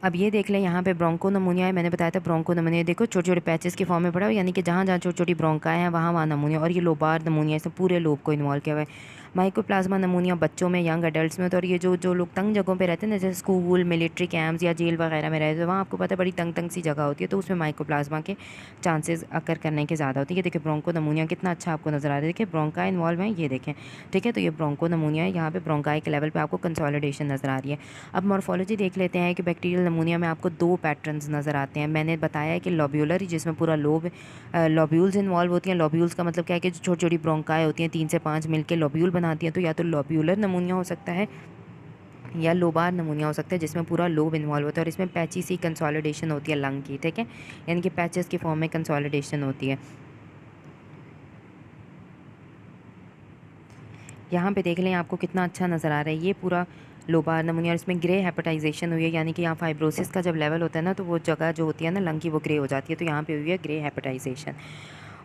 अब ये देख लें यहाँ पे ब्रोंको नमूनिया है, मैंने बताया था ब्रोंको नमूनिया, देखो छोटे छोटे पैचेस की फॉर्म में पड़ा हुआ, यानी कि जहाँ जहाँ छोटी छोटी ब्रोंकाएँ हैं वहाँ वहाँ नमूनिया, और ये लोबार नमूनिया, इसमें पूरे लोब को इन्वॉल्व किया हुआ है। माइकोप्लाज्मा नमूनिया बच्चों में, यंग एडल्ट्स में होता है, और ये जो जो लोग तंग जगहों पे रहते हैं ना, जैसे स्कूल, मिलिट्री कैंप्स या जेल वगैरह में रहते हैं, वहाँ आपको पता है बड़ी तंग तंग सी जगह होती है, तो उसमें माइकोप्लाज्मा के चांसेस अकर करने के ज़्यादा होती है। ये देखिए ब्रोंको नमूनिया कितना अच्छा आपको नजर आ रहा है, देखिए ब्रोंका इन्वॉल्व है, ये देखें, ठीक है। तो ये ब्रोंको नमूनिया है, यहाँ पे ब्रोंकाई के लेवल पे आपको कंसोलिडेशन नज़र आ रही है। अब मॉर्फोलॉजी देख लेते हैं कि बैक्टीरियल नमूनिया में आपको 2 पैटर्न्स नज़र आते हैं। मैंने बताया है कि लोब्यूलर, जिसमें पूरा लोब लोब्यूल्स इन्वॉल्व होती हैं। लोब्यूल्स का मतलब क्या है कि जो छोटी छोटी ब्रोंकाई होती हैं 3 से 5 मिलकर लोब्यूल बनाती हैं, तो या तो लोब्यूलर नमूनिया हो सकता है या लोबार नमूनिया हो सकता है, जिसमें पूरा लोब इन्वॉल्व होता है और इसमें पैची सी कंसोलिडेशन होती है लंग की, ठीक है, यानी कि पैचेस की फॉर्म में कंसोलिडेशन होती है। यहाँ पे देख लें आपको कितना अच्छा नज़र आ रहा है, ये पूरा लोबार नमूनिया और इसमें ग्रे हेपेटाइजेशन हुई है, यानी कि यहाँ फाइब्रोसिस का जब लेवल होता है ना, तो वो जगह जो होती है ना लंग की, वो ग्रे हो जाती है, तो यहाँ पे हुई है ग्रे हेपेटाइजेशन।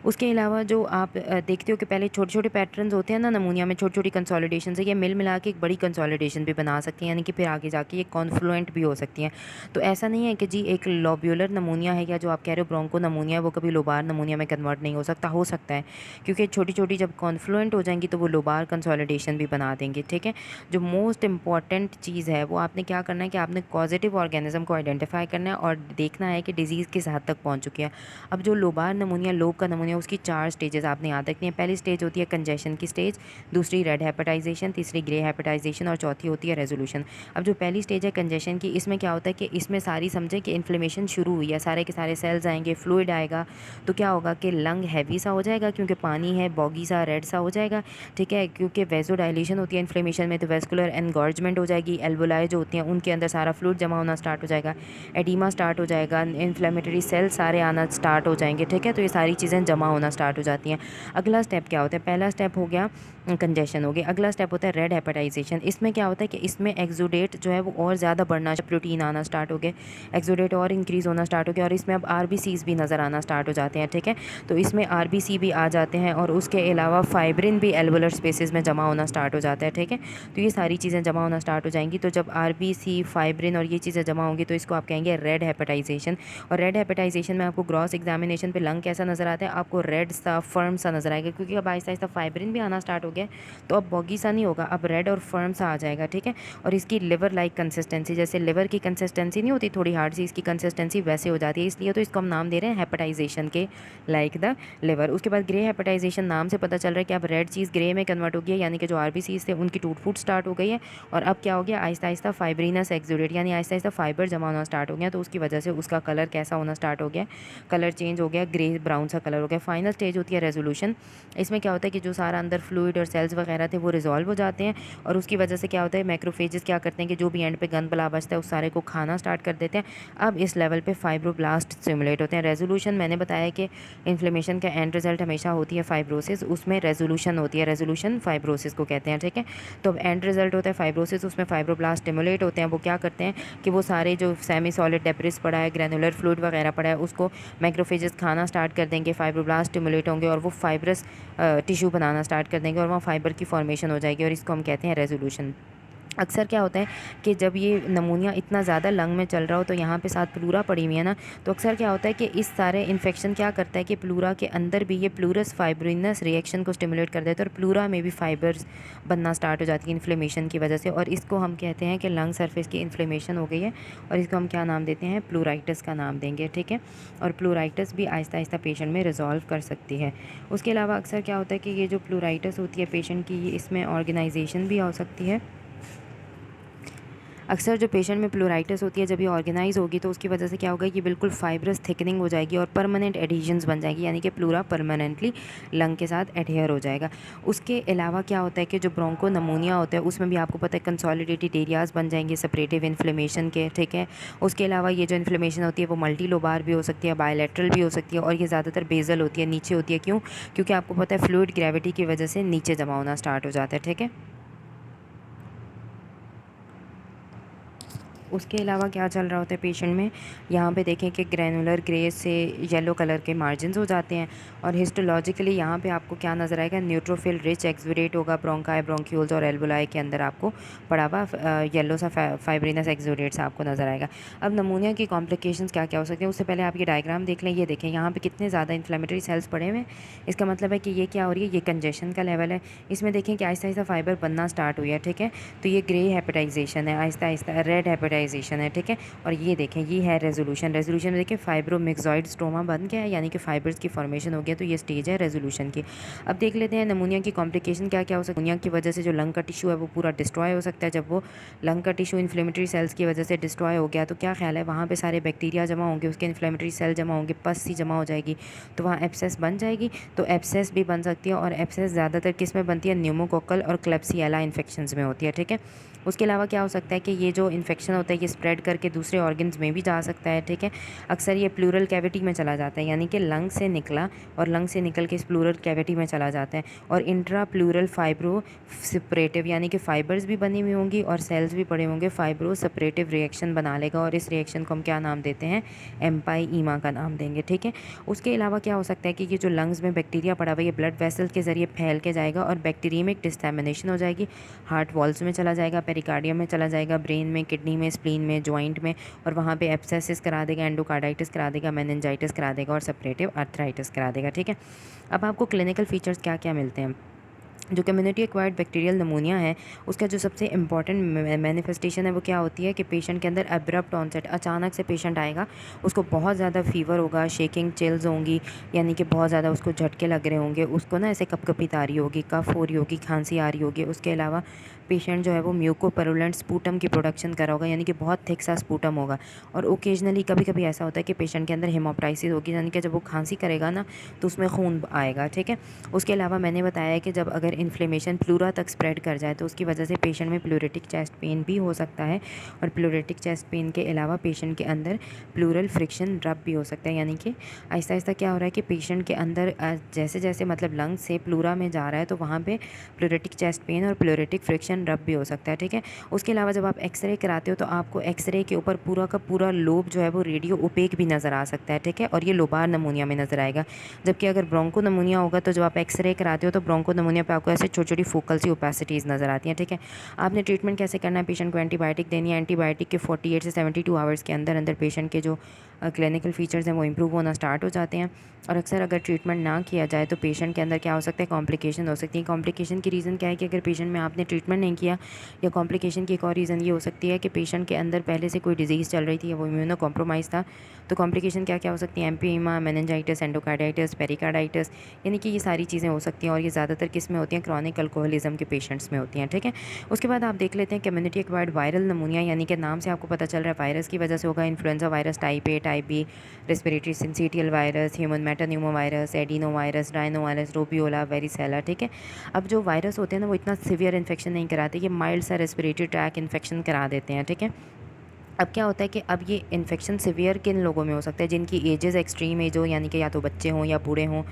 उसके अलावा जो आप देखते हो कि पहले छोटे-छोटे पैटर्न्स होते हैं ना नमूनिया में, छोटी-छोटी कंसोलिडेशन से ये मिल मिला के एक बड़ी कंसोलिडेशन भी बना सकती हैं, यानी कि फिर आगे जाके ये कॉन्फ्लुएंट भी हो सकती हैं। तो ऐसा नहीं है कि जी एक लोब्यूलर नमूनिया है या जो आप कह रहे हो ब्रोंको नमूनिया, वो कभी लोबार नमूनिया में कन्वर्ट नहीं हो सकता है, क्योंकि छोटी-छोटी जब कॉन्फ्लुएंट हो जाएँगी तो वो लोबार कंसोलिडेशन भी बना देंगी, ठीक है। जो मोस्ट इम्पॉर्टेंट चीज़ है वो आपने क्या करना है कि आपने पॉजिटिव ऑर्गेनिज्म को आइडेंटिफाई करना है और देखना है कि डिजीज़ किस हद तक पहुँच चुकी है। अब जो लोबार नमूनिया, लोब का नमूनिया, उसकी 4 स्टेजेस आपने याद रखनी है। पहली स्टेज होती है कंजेशन की स्टेज, दूसरी रेड हेपेटाइजेशन, तीसरी ग्रे हेपेटाइजेशन और चौथी होती है रेजोल्यूशन। अब जो पहली स्टेज है कंजेशन की, इसमें क्या होता है कि इसमें सारी समझें कि इन्फ्लेमेशन शुरू हुई है, सारे के सारे सेल्स आएंगे, फ्लूइड आएगा, तो क्या होगा कि लंग हैवी सा हो जाएगा क्योंकि पानी है, बॉगी सा रेड सा हो जाएगा, ठीक है, क्योंकि वेजोडाइलेशन होती है इन्फ्लेमेशन में, तो वेस्कुलर एनगॉर्जमेंट हो जाएगी, एल्वोलाई जो होती हैं उनके अंदर सारा फ्लूइड जमा होना स्टार्ट हो जाएगा, एडिमा स्टार्ट हो जाएगा, इन्फ्लेमेटरी सेल्स सारे आना स्टार्ट हो जाएंगे, ठीक है, तो ये सारी चीज़ें जमा होना स्टार्ट हो जाती हैं। अगला स्टेप क्या होता है? पहला स्टेप हो गया कंजेशन हो गया, अगला स्टेप होता है रेड हेपेटाइजेशन। इसमें क्या होता है कि इसमें एक्सुडेट जो है वो और ज़्यादा बढ़ना, प्रोटीन आना स्टार्ट हो गए, एक्सुडेट और इंक्रीज़ होना स्टार्ट हो गया और इसमें अब आरबीसीज भी नज़र आना स्टार्ट हो जाते हैं, ठीक है, तो इसमें आरबीसी भी आ जाते हैं और उसके अलावा फाइब्रिन भी एल्वुलर स्पेसेस में जमा होना स्टार्ट हो जाता है, ठीक है, तो ये सारी चीज़ें जमा होना स्टार्ट हो जाएंगी। तो जब आरबीसी, फाइब्रिन और ये चीज़ें जमा होंगी तो इसको आप कहेंगे रेड हेपेटाइजेशन। और रेड हेपेटाइजेशन में आपको ग्रॉस एग्जामिनेशन पे लंग कैसा नज़र आता है? आपको रेड सा फर्म सा नज़र आएगा, क्योंकि अब आहिस्ता आहिस्ता फाइब्रिन भी आना स्टार्ट हो गया, तो अब बॉगी सा नहीं होगा, अब रेड और फर्म सा आ जाएगा, ठीक है, और इसकी लिवर लाइक कंसिस्टेंसी, जैसे लिवर की कंसिस्टेंसी नहीं होती थोड़ी हार्ड सी, इसकी कंसिस्टेंसी वैसे हो जाती है, इसलिए तो इसको हम नाम दे रहे हैं हेपेटाइजेशन के, लाइक द लिवर। उसके बाद ग्रे हेपेटाइजेशन, नाम से पता चल रहा है कि अब रेड चीज़ ग्रे में कन्वर्ट हो गई है, यानी कि जो आरबीसीज थे उनकी टूट फूट स्टार्ट हो गई है और अब क्या हो गया, आहिस्ता आहिस्ता फाइब्रिनस एक्सुडेट, यानी आहिस्ता आहिस्ता फाइबर जमा होना स्टार्ट हो गया, तो उसकी वजह से उसका कलर कैसा होना स्टार्ट हो गया, कलर चेंज हो गया, ग्रे ब्राउन सा कलर हो गया। फाइनल स्टेज होती है रेजोल्यूशन। इसमें क्या होता है कि जो सारा अंदर फ्लूइड और सेल्स वगैरह थे वो रिजॉल्व हो जाते हैं और उसकी वजह से क्या होता है, मैक्रोफेजेस क्या करते हैं कि जो भी एंड पे गंद बला बचता है उस सारे को खाना स्टार्ट कर देते हैं। अब इस लेवल पे फाइब्रोब्लास्ट स्टिमुलेट होते हैं। रेजोल्यूशन, मैंने बताया कि इन्फ्लेमेशन का एंड रिजल्ट हमेशा होती है फाइब्रोसिस, उसमें रेजोल्यूशन होती है, रेजोल्यूशन फाइब्रोसिस को कहते हैं, ठीक है, तो अब एंड रिजल्ट होता है फाइब्रोसिस, उसमें फाइब्रोब्लास्ट स्टिमुलेट होते हैं। वो क्या करते हैं कि वो सारे जो सेमी सॉलिड डेब्रिस पड़ा है, ग्रैनुलर फ्लूइड वगैरह पड़ा है, उसको मैक्रोफेजेस खाना स्टार्ट कर देंगे, फाइब्रोब्लास्ट स्टिमुलेट होंगे और वो फाइब्रस टिश्यू बनाना स्टार्ट कर देंगे और वहाँ फाइबर की फॉर्मेशन हो जाएगी और इसको हम कहते हैं रेजोल्यूशन। अक्सर क्या होता है कि जब ये नमूनिया इतना ज़्यादा लंग में चल रहा हो, तो यहाँ पे साथ प्लूरा पड़ी हुई है ना, तो अक्सर क्या होता है कि इस सारे इन्फेक्शन क्या करता है कि प्लूरा के अंदर भी ये प्लूरस फाइब्रिनस रिएक्शन को स्टिमुलेट कर देता है और प्लूरा में भी फाइबर्स बनना स्टार्ट हो जाती है इन्फ्लेमेशन की वजह से, और इसको हम कहते हैं कि लंग सरफेस की इन्फ्लेमेशन हो गई है और इसको हम क्या नाम देते हैं, प्लूराइटिस का नाम देंगे, ठीक है, और प्लूराइटिस भी आहिस्ता आहिस्ता पेशेंट में रिजॉल्व कर सकती है। उसके अलावा अक्सर क्या होता है कि ये जो प्लूराइटिस होती है पेशेंट की, इसमें ऑर्गेनाइजेशन भी हो सकती है। अक्सर जो पेशेंट में प्लूराइटिस होती है जब ये ऑर्गेनाइज होगी तो उसकी वजह से क्या होगा कि बिल्कुल फाइब्रस थिकनिंग हो जाएगी और परमानेंट एडिशंस बन जाएगी, यानी कि प्लूरा परमानेंटली लंग के साथ एडहेयर हो जाएगा। उसके अलावा क्या होता है कि जो ब्रोंको नमूनिया होता है उसमें भी आपको पता है कंसोलिडेटेड एरियाज़ बन जाएंगे सेपरेटिव इन्फ्लेमेशन के, ठीक है। उसके अलावा ये जो इन्फ्लेमेशन होती है वो मल्टी लोबार भी हो सकती है, बायलैटरल भी हो सकती है और ये ज़्यादातर बेजल होती है, नीचे होती है। क्यों? क्योंकि आपको पता है फ्लूइड ग्रेविटी की वजह से नीचे जमा होना स्टार्ट हो जाता है, ठीक है। उसके अलावा क्या चल रहा होता है पेशेंट में, यहाँ पे देखें कि ग्रैनुलर ग्रे से येलो कलर के मार्जिन्स हो जाते हैं और हिस्टोलॉजिकली यहाँ पे आपको क्या नज़र आएगा, न्यूट्रोफिल रिच एक्सुडेट होगा ब्रोंकाई, ब्रोंक्यूल्स और एल्वोलाई के अंदर आपको पड़ा हुआ येलो सा फाइब्रिनस एक्सुडेट सा आपको नज़र आएगा। अब नमूनिया की कॉम्प्लिकेशंस क्या क्या हो सकती हैं, उससे पहले आप ये डायग्राम देख लें। ये देखें यहाँ पे कितने ज़्यादा इन्फ्लेमेटरी सेल्स पड़े हुए हैं, इसका मतलब है कि ये क्या हो रही है, ये कंजेशन का लेवल है। इसमें देखें कि आहिस्ता आहिस्ता फाइबर बनना स्टार्ट हुई है, ठीक है, तो ये ग्रे हेपेटाइजेशन है, आहिस्ता आहिस्ता रेड हेपेटाइजेशन वास्कुलराइजेशन है, ठीक है। और ये देखें, ये है रेजोल्यूशन। रेजोल्यूशन में देखिए फाइब्रोमिक्सॉइड स्ट्रोमा बन गया है, यानी कि फाइबर्स की फॉर्मेशन हो गया, तो ये स्टेज है रेजोल्यूशन की। अब देख लेते हैं नमूनिया की कॉम्प्लिकेशन क्या क्या हो सकती है। नमूनिया की वजह से जो लंग का टिश्यू है वो पूरा डिस्ट्रॉय हो सकता है। जब वो लंग का टिश्यू इन्फ्लेमेटरी सेल्स की वजह से डिस्ट्रॉय हो गया तो क्या ख्याल है, वहाँ पे सारे बैक्टीरिया जमा होंगे, उसके इन्फ्लेमेटरी सेल जमा होंगे, पस सी जमा हो जाएगी, तो वहाँ एब्सेस बन जाएगी। तो एब्सेस भी बन सकती है, और एब्सेस ज़्यादातर किस में बनती है, न्यूमोकोकल और क्लेब्सिएला इन्फेक्शंस में होती है, ठीक है। उसके अलावा क्या हो सकता है कि ये जो इन्फेक्शन होता है ये स्प्रेड करके दूसरे ऑर्गन्स में भी जा सकता है, ठीक है। अक्सर ये प्लूरल कैविटी में चला जाता है, यानी कि लंग से निकला और लंग से निकल के इस प्लूरल कैविटी में चला जाता है। और इंट्रा प्लूरल फाइब्रो सेपरेटिव, यानी कि फाइबर्स भी बनी हुई होंगी और सेल्स भी पड़े होंगे, फाइब्रो सेपरेटिव रिएक्शन बना लेगा, और इस रिएक्शन को हम क्या नाम देते हैं, एम्पाईमा का नाम देंगे, ठीक है। उसके अलावा क्या हो सकता है कि ये जो लंग्स में बैक्टीरिया पड़ा हुआ है ये ब्लड वेसल्स के ज़रिए फैल के जाएगा और बैक्टीरियमिक डिस्टेमिनेशन हो जाएगी, हार्ट वॉल्स में चला जाएगा, पेरिकार्डियम में चला जाएगा, ब्रेन में, किडनी में, स्प्लीन में, जॉइंट में, और वहाँ पे एब्सेसिस करा देगा, एंडोकार्डाइटिस करा देगा, मेनिंजाइटिस करा देगा और सेपरेटिव आर्थराइटिस करा देगा, ठीक है। अब आपको क्लिनिकल फीचर्स क्या क्या मिलते हैं। जो कम्युनिटी एक्वायर्ड बैक्टीरियल नमूनिया है उसका जो सबसे इंपॉर्टेंट मैनिफेस्टेशन है वो क्या होती है कि पेशेंट के अंदर अब्रप्ट ऑनसेट, अचानक से पेशेंट आएगा, उसको बहुत ज़्यादा फीवर होगा, शेकिंग, चिल्स होंगी, यानी कि बहुत ज़्यादा उसको झटके लग रहे होंगे, उसको ना ऐसे कपकपी आ रही होगी, कफ हो रही होगी, खांसी आ रही होगी। उसके अलावा पेशेंट जो है वो म्यूकोपरुलेंट स्पूटम की प्रोडक्शन करा होगा, यानी कि बहुत थिक सा स्पूटम होगा। और ओकेजनली कभी कभी ऐसा होता है कि पेशेंट के अंदर हेमोप्टाइसिस होगी, यानी कि जब वो खांसी करेगा ना तो उसमें खून आएगा, ठीक है। उसके अलावा मैंने बताया है कि जब अगर इन्फ्लेमेशन प्लूरा तक स्प्रेड कर जाए तो उसकी वजह से पेशेंट में प्लूरेटिक चेस्ट पेन भी हो सकता है। और प्लूरेटिक चेस्ट पेन के अलावा पेशेंट के अंदर प्लूरल फ्रिक्शन रब भी हो सकता है, यानी कि आहिस्ता आहिस्ता क्या हो रहा है कि पेशेंट के अंदर जैसे जैसे मतलब लंग से प्लूरा में जा रहा है तो वहाँ पे प्लूरेटिक चेस्ट पेन और प्लूरेटिक फ्रिक्शन रब भी हो सकता है, ठीक है। उसके अलावा जब आप एक्सरे कराते हो तो आपको एक्सरे के ऊपर पूरा का पूरा लोब जो है वो रेडियो ओपेक भी नज़र आ सकता है, ठीक है, और ये लोबार नमूनिया में नज़र आएगा। जबकि अगर ब्रोंको नमूनिया होगा तो जब आप एक्सरे कराते हो तो ब्रोंको नमूनिया पे आपको ऐसे छोटी छोटी फोकल सी ओपेसिटीज़ नज़र आती हैं, ठीक है। आपने ट्रीटमेंट कैसे करना है, पेशेंट को एंटीबायोटिक देनी है, एंटीबायोटिक के 48 से 72 आवर्स के अंदर अंदर पेशेंट के जो क्लिनिकल फीचर्स हैं वो इंप्रूव होना स्टार्ट हो जाते हैं। और अक्सर अगर ट्रीटमेंट ना किया जाए तो पेशेंट के अंदर क्या हो सकता है, कॉम्प्लिकेशन हो सकती है। कॉम्प्लिकेशन की रीज़न क्या है कि अगर पेशेंट में आपने ट्रीटमेंट नहीं किया, या कॉम्प्लिकेशन की एक और रीज़न ये हो सकती है कि पेशेंट के अंदर पहले से कोई डिजीज़ चल रही थी या वो इम्यूनो कॉम्प्रोमाइज़ था। तो कॉम्प्लिकेशन क्या क्या हो सकती है, एम्फीमा, मेनिंजाइटिस, एंडोकार्डाइटिस, पेरिकार्डाइटिस, यानी कि ये सारी चीज़ें हो सकती हैं। और ये ज़्यादातर किस में होती हैं, क्रॉनिक अल्कोहलिज्म के पेशेंट्स में होती हैं, ठीक है। उसके बाद आप देख लेते हैं कम्युनिटी एक्वायर्ड वायरल नमूनिया, यानी कि नाम से आपको पता चल रहा है वायरस की वजह से होगा। Influenza virus type A, type B, respiratory syncytial virus, human metapneumo virus, adeno virus, rhino virus, rubeola, varicella, ठीक है। अब जो वायरस होते हैं ना वो इतना सीवियर इन्फेक्शन नहीं कराते, ये माइल्ड सा रेस्पिरेटरी ट्रैक इन्फेक्शन करा देते हैं, ठीक है। अब क्या होता है कि अब ये इन्फेक्शन सीवियर किन लोगों में हो सकता है, जिनकी एजेस एक्सट्रीम एज हो, यानी कि या तो बच्चे हों या बूढ़े हों,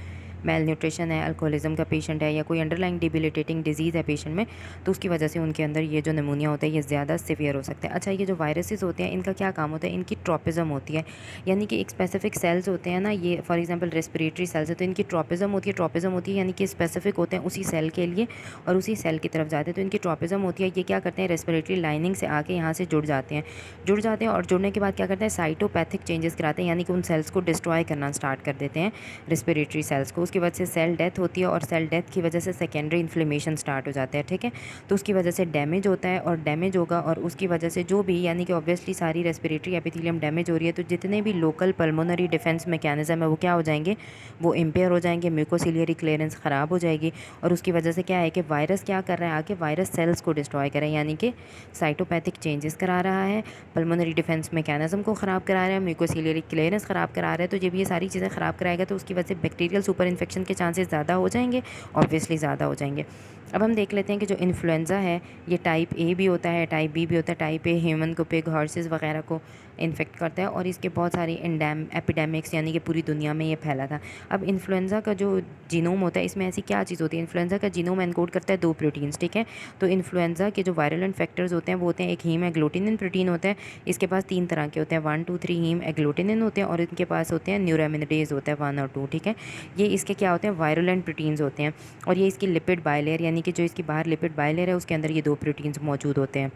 मेल न्यूट्रिशन है, अल्कोहलिज्म का पेशेंट है, या कोई अंडरलाइंग डिबिलिटेटिंग डिजीज़ है पेशेंट में, तो उसकी वजह से उनके अंदर ये जो नमूनिया होता है ये ज़्यादा सीवियर हो सकता है। अच्छा, ये जो वायरसेस होते हैं इनका क्या काम होता है, इनकी ट्रोपिज्म होती है, यानी कि एक स्पेसिफिक सेल्स होते हैं ना, ये फॉर एग्जांपल रेस्पिरेटरी सेल्स है तो इनकी ट्रोपिज्म होती है। ट्रोपिज्म होती है यानी कि स्पेसिफिक होते हैं उसी सेल के लिए और उसी सेल की तरफ जाते हैं, तो इनकी ट्रोपिज्म होती है। ये क्या करते हैं, रेस्पिरेटरी लाइनिंग से आके यहाँ से जुड़ जाते हैं और जुड़ने के बाद क्या करते हैं, साइटोपैथिक चेंजेस कराते हैं, यानी कि उन सेल्स को डिस्ट्रॉय करना स्टार्ट कर देते हैं, रेस्पिरेटरी सेल्स को। उसकी वजह से सेल डेथ होती है और सेल डेथ की वजह से सेकेंडरी इन्फ्लेमेशन स्टार्ट हो जाता है, ठीक है। तो उसकी वजह से डैमेज होता है और डैमेज होगा और उसकी वजह से जो भी, यानी कि ऑब्वियसली सारी रेस्पिरेटरी एपिथेलियम डैमेज हो रही है, तो जितने भी लोकल पल्मोनरी डिफेंस मैकेनिज्म है वो क्या हो जाएंगे, वो इम्पेयर हो जाएंगे, म्यूकोसिलियरी क्लियरेंस ख़राब हो जाएगी। और उसकी वजह से क्या है कि वायरस क्या कर रहा है, आके वायरस सेल्स को डिस्ट्रॉय करें, यानी कि साइटोपैथिक चेंजेस करा रहा है, पल्मोनरी डिफेंस मैकेनिज्म को ख़राब करा रहा है, म्यूकोसिलियरी क्लियरेंस ख़राब करा रहा है। तो जब ये सारी चीज़ें ख़राब कराएगा तो उसकी वजह से बैक्टीरियल सुपर इन्फेक्शन के चांसेस ज़्यादा हो जाएंगे, ऑब्वियसली ज़्यादा हो जाएंगे। अब हम देख लेते हैं कि जो इन्फ्लुएंज़ा है ये टाइप ए भी होता है, टाइप बी भी होता है। टाइप ए ह्यूमन को, पिग, हॉर्सेस वगैरह को इन्फेक्ट करता है और इसके बहुत सारी एपिडेमिक्स, यानी कि पूरी दुनिया में ये फैला था। अब इन्फ्लुएंज़ा का जो जीनोम होता है इसमें ऐसी क्या चीज़ होती है, इन्फ्लुएंज़ा का जीनोम एनकोड करता है 2 प्रोटीन्स, ठीक है। तो इन्फ्लुएंज़ा के जो वायरलेंट फैक्टर्स होते हैं वो होते हैं, एक हीम एग्लूटिनिन प्रोटीन होता है, इसके पास 3 तरह के होते हैं, 1 2 3 हीम एग्लूटिनिन होते हैं और इनके पास होते हैं न्यूरामिनिडेज होता है 1 और 2, ठीक है। ये इसके क्या होते हैं, वायरलेंट प्रोटीन्स होते हैं और ये इसकी लिपिड बायलेयर, यानी कि जो इसकी बाहर लिपिड बायलेयर है उसके अंदर ये 2 प्रोटीन्स मौजूद होते हैं।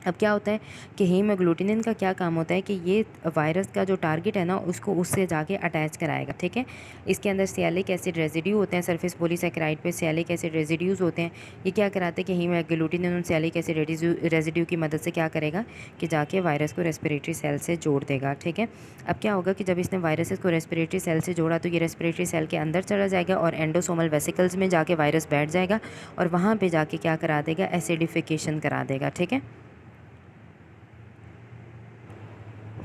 अब क्या होता है कि हीमोग्लूटिनिन का क्या काम होता है कि ये वायरस का जो टारगेट है ना उसको उससे जाके अटैच कराएगा, ठीक है। इसके अंदर सियालिक एसिड रेजिड्यू होते हैं, सरफेस पॉलीसैकेराइड पे सियालिक एसिड रेजिड्यूज़ होते हैं। ये क्या कराते हैं कि हीमोग्लूटिनिन उन सियालिक एसिड रेजिड्यू की मदद से क्या करेगा कि जाके वायरस को रेस्पिरेटरी सेल से जोड़ देगा, ठीक है। अब क्या होगा कि जब इसने वायरसेस को रेस्पिरेटरी सेल से जोड़ा तो ये रेस्पिरेटरी सेल के अंदर चला जाएगा और एंडोसोमल वेसिकल्स में जाके वायरस बैठ जाएगा और वहाँ पे जाके क्या करा देगा, एसिडिफिकेशन करा देगा, ठीक है।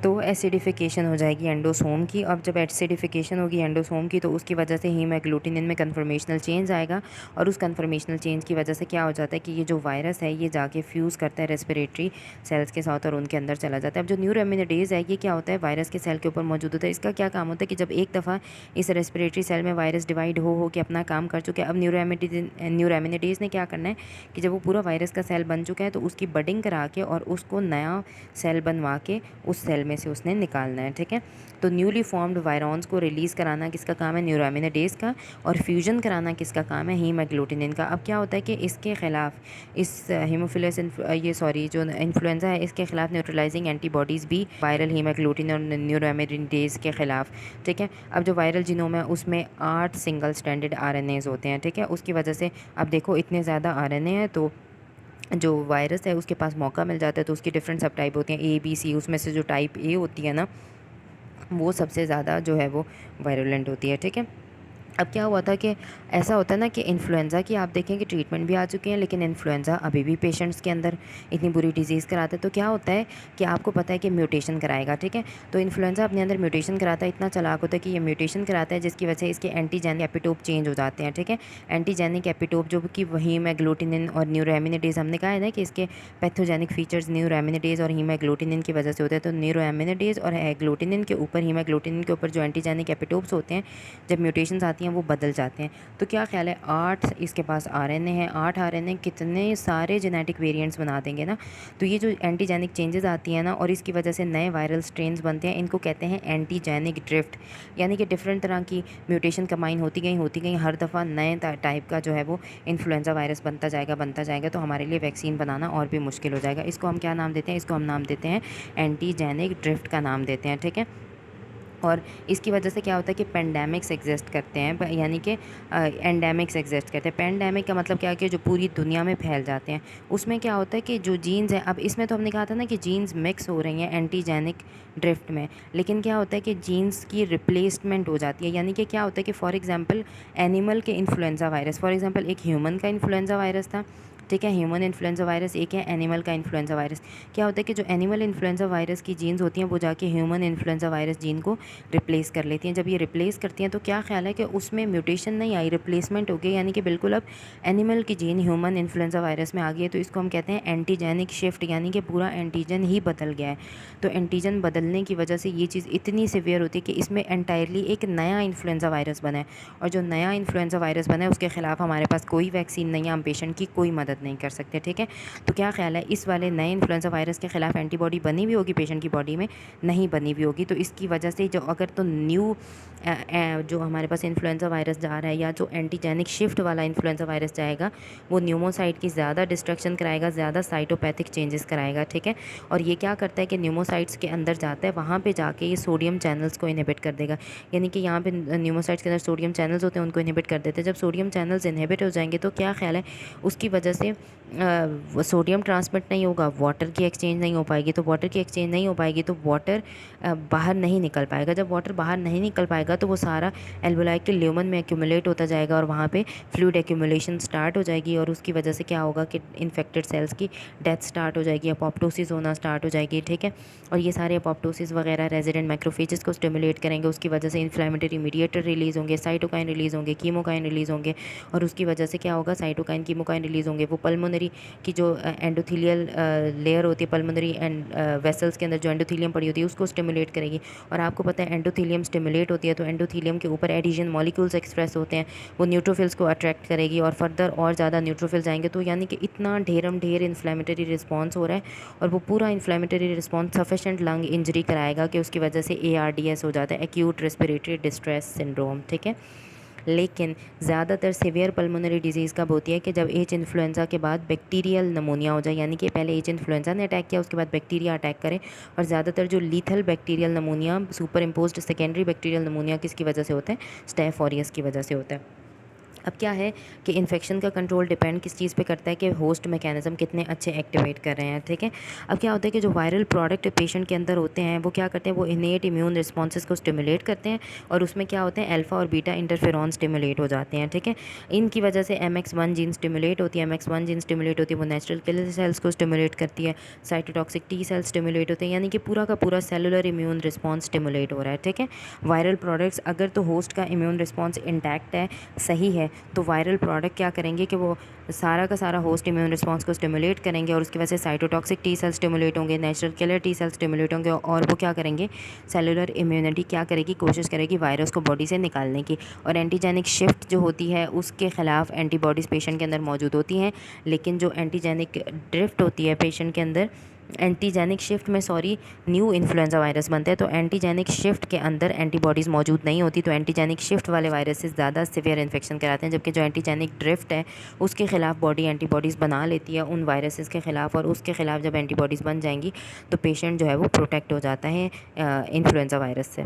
तो एसिडिफिकेशन हो जाएगी एंडोसोम की। अब जब एसिडिफिकेशन होगी एंडोसोम की तो उसकी वजह से हीमोग्लूटिनिन में कन्फर्मेशनल चेंज आएगा और उस कन्फर्मेशनल चेंज की वजह से क्या हो जाता है कि ये जो वायरस है ये जाके फ्यूज़ करता है रेस्पिरेटरी सेल्स के साथ और उनके अंदर चला जाता है। अब जो न्यूरोइम्यूनिडेज है ये क्या होता है, वायरस के सेल के ऊपर मौजूद होता है। इसका क्या काम होता है कि जब एक दफ़ा इस रेस्पिरेटरी सेल में वायरस डिवाइड हो के अपना काम कर चुके हैं, अब न्यूरोइम्यूनिडेज ने क्या करना है कि जब वो पूरा वायरस का सेल बन चुका है तो उसकी बडिंग करा के और उसको नया सेल बनवा के उस सेल में से उसने निकालना है, ठीक है। तो न्यूली फॉर्म्ड वायरॉन्स को रिलीज़ कराना किसका काम है, न्यूरोइम्यूनिडेज का, और फ्यूजन कराना किसका काम है, हीमोग्लूटिनिन का। अब क्या होता है कि इसके खिलाफ इस हीमोफिलस जो इन्फ्लुएंजा है इसके खिलाफ न्यूट्रलाइजिंग एंटीबॉडीज़ भी वायरल हीमोग्लूटिन और न्यूरोइम्यूनिडेज के खिलाफ, ठीक है। अब जो वायरल जीनोम है उसमें 8 सिंगल स्ट्रैंडेड आरएनएज होते हैं, ठीक है। उसकी वजह से अब देखो इतने ज़्यादा आरएनए हैं तो जो वायरस है उसके पास मौका मिल जाता है तो उसकी डिफरेंट सब टाइप होती हैं, ए बी सी। उसमें से जो टाइप ए होती है ना वो सबसे ज़्यादा जो है वो वायरुलेंट होती है, ठीक है। अब क्या हुआ था कि ऐसा होता है ना कि इन्फ्लुएंज़ा की आप देखें कि ट्रीटमेंट भी आ चुके हैं लेकिन इन्फ्लुएंज़ा अभी भी पेशेंट्स के अंदर इतनी बुरी डिजीज़ कराता है। तो क्या होता है कि आपको पता है कि म्यूटेशन कराएगा, ठीक है। तो इन्फ्लुएंज़ा अपने अंदर म्यूटेशन कराता है, इतना चालाक होता है कि ये म्यूटेशन कराता है जिसकी वजह से इसके एंटीजेनिक एपिटोप चेंज हो जाते हैं, ठीक है। एंटीजेनिक एपिटोप जो कि हीमोग्लूटिनिन और न्यूरोइम्यूनिडेज, हमने कहा है ना कि इसके पैथोजेनिक फीचर्स न्यूरोइम्यूनिडेज और हीमोग्लूटिनिन की वजह से होते हैं। तो न्यूरोइम्यूनिडेज और एग्लूटिनिन के ऊपर, हीमोग्लूटिनिन के ऊपर जो एंटीजेनिक एपिटोप्स होते हैं जब म्यूटेशंस आती हैं वो बदल जाते हैं। तो क्या ख्याल है 8 इसके पास आरएनए हैं, 8 आरएनए कितने सारे जेनेटिक वेरिएंट्स बना देंगे ना। तो ये जो एंटीजेनिक चेंजेस आती हैं ना और इसकी वजह से नए वायरल स्ट्रेन्स बनते हैं, इनको कहते हैं एंटीजेनिक ड्रिफ्ट। यानी कि डिफरेंट तरह की म्यूटेशन कंबाइन होती गई हर दफ़ा नए टाइप का जो है वो इन्फ्लुएंजा वायरस बनता जाएगा। तो हमारे लिए वैक्सीन बनाना और भी मुश्किल हो जाएगा। इसको हम क्या नाम देते हैं, इसको हम नाम देते हैं एंटीजेनिक ड्रिफ्ट का नाम देते हैं, ठीक है। और इसकी वजह से क्या होता है कि पेंडेमिक्स एग्जिस्ट करते हैं, यानी कि एंडेमिक्स एग्जिस्ट करते हैं। पेंडेमिक का मतलब क्या है कि जो पूरी दुनिया में फैल जाते हैं। उसमें क्या होता है कि जो जीन्स हैं, अब इसमें तो हमने कहा था ना कि जीन्स मिक्स हो रही हैं एंटीजेनिक ड्रिफ्ट में, लेकिन क्या होता है कि जीन्स की रिप्लेसमेंट हो जाती है। यानी कि क्या होता है कि फॉर एग्जांपल एनिमल के इन्फ्लुएंजा वायरस, फॉर एग्जांपल एक ह्यूमन का इन्फ्लुएंजा वायरस था, ठीक है, ह्यूमन इन्फ्लुएंजा वायरस, एक है एनिमल का इन्फ्लुएंजा वायरस। क्या होता है कि जो एनिमल इन्फ्लुएंजा वायरस की जीन्स होती हैं वो जाके ह्यूमन इन्फ्लुएंजा वायरस जीन को रिप्लेस कर लेती हैं। जब ये रिप्लेस करती हैं तो क्या ख्याल है कि उसमें म्यूटेशन नहीं आई, रिप्लेसमेंट हो गई, यानी कि बिल्कुल अब एनिमल की जीन ह्यूमन इन्फ्लुएंजा वायरस में आ गई है। तो इसको हम कहते हैं एंटीजेनिक शिफ्ट, यानी कि पूरा एंटीजन ही बदल गया है। तो एंटीजन बदलने की वजह से ये चीज़ इतनी सिवियर होती है कि इसमें एंटायरली एक नया इन्फ्लुएंजा वायरस बना है और जो नया इन्फ्लुएंजा वायरस बना है उसके खिलाफ हमारे पास कोई वैक्सीन नहीं है, हम पेशेंट की कोई मदद नहीं कर सकते, ठीक है। तो क्या ख्याल है इस वाले नए इन्फ्लुएंजा वायरस के खिलाफ एंटीबॉडी बनी हुई होगी पेशेंट की बॉडी में, नहीं बनी हुई होगी। तो इसकी वजह से जो अगर तो न्यू जो हमारे पास इन्फ्लुएंजा वायरस जा रहा है या जो एंटीजेनिक शिफ्ट वाला इन्फ्लुएंजा वायरस जाएगा वो न्यूमोसाइट की ज़्यादा डिस्ट्रक्शन कराएगा, ज़्यादा साइटोपैथिक चेंजेस कराएगा, ठीक है। और ये क्या करता है कि न्यूमोसाइट्स के अंदर जाता है, वहाँ पे जाके ये सोडियम चैनल्स को इनहिबिट कर देगा। यानी कि यहाँ पे न्यूमोसाइट्स के अंदर सोडियम चैनल्स होते हैं, उनको इनहिबिट कर देते हैं। जब सोडियम चैनल्स इनहिबिट हो जाएंगे तो क्या ख्याल है उसकी वजह से सोडियम ट्रांसमिट नहीं होगा, वाटर की एक्सचेंज नहीं हो पाएगी। तो वाटर की एक्सचेंज नहीं हो पाएगी तो वाटर बाहर नहीं निकल पाएगा। जब वाटर बाहर नहीं निकल पाएगा तो वो सारा एल्वोलाई के ल्यूमन में एक्यूमुलेट होता जाएगा और वहाँ पे फ्लूइड एक्यूमुलेशन स्टार्ट हो जाएगी और उसकी वजह से क्या होगा कि इन्फेक्टेड सेल्स की डेथ स्टार्ट हो जाएगी, अपोप्टोसिस होना स्टार्ट हो जाएगी, ठीक है। और ये सारे अपोप्टोसिस वगैरह रेजिडेंट मैक्रोफेजेस को स्टिमुलेट करेंगे, उसकी वजह से इन्फ्लेमेटरी मीडिएटर रिलीज़ होंगे, साइटोकाइन रिलीज़ होंगे, कीमोकाइन रिलीज़ होंगे और उसकी वजह से क्या होगा, साइटोकाइन कीमोकाइन रिलीज़ होंगे। वो पल्मोनरी की जो एंडोथीलियल लेयर होती है, पल्मोनरी एंड वेसल्स के अंदर जो एंडोथीलियम पड़ी होती है उसको स्टिमुलेट करेगी। और आपको पता है एंडोथीलियम स्टिमुलेट होती है तो एंडोथीलियम के ऊपर एडिशन मॉलिक्यूल्स एक्सप्रेस होते हैं, वो न्यूट्रोफिल्स को अट्रैक्ट करेगी और फर्दर और ज़्यादा न्यूट्रोफिल्स आएंगे। तो यानी कि इतना ढेरम ढेर इन्फ्लेमेटरी रिस्पॉन्स हो रहा है और वो पूरा inflammatory response sufficient lung injury कराएगा कि उसकी वजह से ARDS हो जाता है, एक्यूट रेस्पिरेटरी डिस्ट्रेस सिंड्रोम, ठीक है। लेकिन ज़्यादातर सीवियर पल्मोनरी डिजीज़ कब होती है कि जब एच इन्फ्लुएंजा के बाद बैक्टीरियल नमोनिया हो जाए, यानी कि पहले एच इन्फ्लुएंजा ने अटैक किया, उसके बाद बैक्टीरिया अटैक करे। और ज़्यादातर जो lethal bacterial pneumonia, super imposed secondary bacterial pneumonia किसकी वजह से होता है? स्टेफ ऑरियस की वजह से होता है। अब क्या है कि इन्फेक्शन का कंट्रोल डिपेंड किस चीज़ पे करता है कि होस्ट मैकेनिज्म कितने अच्छे एक्टिवेट कर रहे हैं, ठीक है। अब क्या होता है कि जो वायरल प्रोडक्ट पेशेंट के अंदर होते हैं वो क्या करते हैं, वो इनेट इम्यून रिस्पॉन्सेज को स्टिमुलेट करते हैं, और उसमें क्या होते हैं, अल्फा और बीटा इंटरफेरॉन स्टिमुलेट हो जाते हैं, ठीक है। इनकी वजह से MX1 जीन स्टिमुलेट होती है, MX1 जीन स्टिमुलेट होती है, वो नेचुरल किलर सेल्स को स्टिमुलेट करती है, साइटोटॉक्सिक टी सेल्स स्टिमुलेट होते हैं, यानी कि पूरा का पूरा सेलुलर इम्यून रिस्पॉन्स स्टिमुलेट हो रहा है, ठीक है। वायरल प्रोडक्ट्स अगर तो होस्ट का इम्यून रिस्पॉन्स इंटैक्ट है, सही है, तो वायरल प्रोडक्ट क्या करेंगे कि वो सारा का सारा होस्ट इम्यून रिस्पॉन्स को स्टिमुलेट करेंगे, और उसकी वजह से साइटोटॉक्सिक टी सेल स्टिमुलेट होंगे, natural killer T cell stimulate होंगे, और वो क्या करेंगे, सेलुलर इम्यूनिटी क्या करेगी, कोशिश करेगी वायरस को बॉडी से निकालने की, और एंटीजेनिक शिफ्ट जो होती है उसके ख़िलाफ़ एंटीबॉडीज़ पेशेंट के अंदर मौजूद होती हैं। लेकिन जो एंटीजेनिक ड्रिफ्ट होती है पेशेंट के अंदर, एंटीजेनिक शिफ्ट में न्यू इन्फ्लुएंजा वायरस बनते हैं, तो एंटीजेनिक शिफ्ट के अंदर एंटीबॉडीज़ मौजूद नहीं होती, तो एंटीजेनिक शिफ्ट वाले वायरस से ज़्यादा सीवियर इन्फेक्शन कराते हैं। जबकि जो एंटीजेनिक ड्रिफ्ट है उसके ख़िलाफ़ बॉडी एंटीबॉडीज़ बना लेती है उन वायरसेस के ख़िलाफ़, और उसके ख़िलाफ़ जब एंटीबॉडीज़ बन जाएंगी तो पेशेंट जो है वो प्रोटेक्ट हो जाता है इन्फ्लुएंजा वायरस से।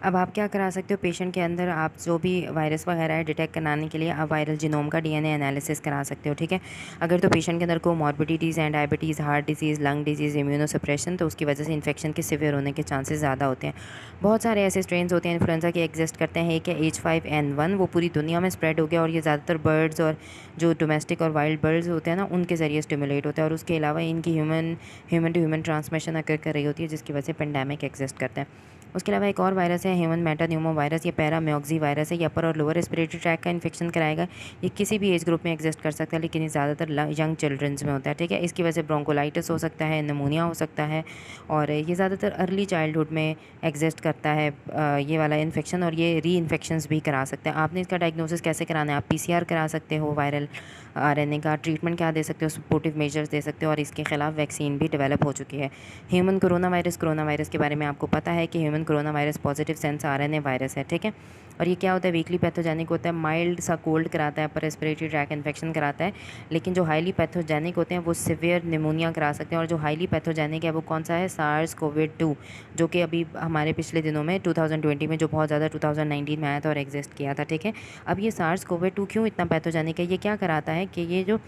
अब आप क्या करा सकते हो पेशेंट के अंदर, आप जो भी वायरस वगैरह है डिटेक्ट कराने के लिए आप वायरल जीनोम का DNA एनालिसिस करा सकते हो, ठीक है। अगर तो पेशेंट के अंदर कोमॉर्बिडिटीज़ हैं, diabetes, heart disease, lung disease, immunosuppression, तो उसकी वजह से इन्फेक्शन के सिवियर होने के चांसेस ज़्यादा होते हैं। बहुत सारे ऐसे स्ट्रेन होते हैं इन्फ्लुएंजा के एग्जिस्ट करते हैं। एक है H5N1, वो पूरी दुनिया में स्प्रेड हो गया, और ये ज़्यादातर बर्ड्स और जो डोमेस्टिक और वाइल्ड बर्ड्स होते हैं ना उनके ज़रिए स्टिमुलेट होता है, और उसके अलावा इनकी ह्यूमन टू ह्यूमन ट्रांसमिशन अकर कर रही होती है, जिसकी वजह से पेंडेमिक एग्जिस्ट करता है। उसके अलावा एक और वायरस है ह्यूमन मेटान्यूमो वायरस, ये पैराम्योक्सी वायरस है, ये अपर और लोअर रेस्पिरेटरी ट्रैक का इन्फेक्शन कराएगा। ये किसी भी एज ग्रुप में एग्जिस्ट कर सकता है, लेकिन ये ज़्यादातर यंग चिल्ड्रंस में होता है, ठीक है। इसकी वजह से ब्रोंकोलाइटिस हो सकता है, निमोनिया हो सकता है, और ये ज़्यादातर अर्ली चाइल्डहुड में एग्जिस्ट करता है ये वाला इन्फेक्शन, और ये री इन्फेक्शंस भी करा सकते हैं। आपने इसका डायग्नोसिस कैसे कराना है, आप PCR करा सकते हो, वायरल RNA का ट्रीटमेंट क्या दे सकते हो, सपोर्टिव मेजर्स दे सकते हो, और इसके खिलाफ वैक्सीन भी डेवलप हो चुकी है। ह्यूमन कोरोना वायरस के बारे में आपको पता है कि human corona virus positive sense RNA virus है, ठीक है। और ये क्या होता है, वीकली पैथोजेनिक होता है, माइल्ड सा कोल्ड कराता है, अपर रेस्पिरेटरी ट्रैक इन्फेक्शन कराता है। लेकिन जो हाईली पैथोजेनिक होते हैं वो सिवियर निमोनिया करा सकते हैं, और जो हाईली पैथोजेनिक है वो कौन सा है, SARS-CoV-2, जो कि अभी हमारे पिछले दिनों में 2020 में जो बहुत ज़्यादा 2019 में आया था और एग्जिस्ट किया था, ठीक है। अब ये SARS-CoV-2 क्यों इतना पैथोजेनिक है, ये क्या कराता है कि ये जो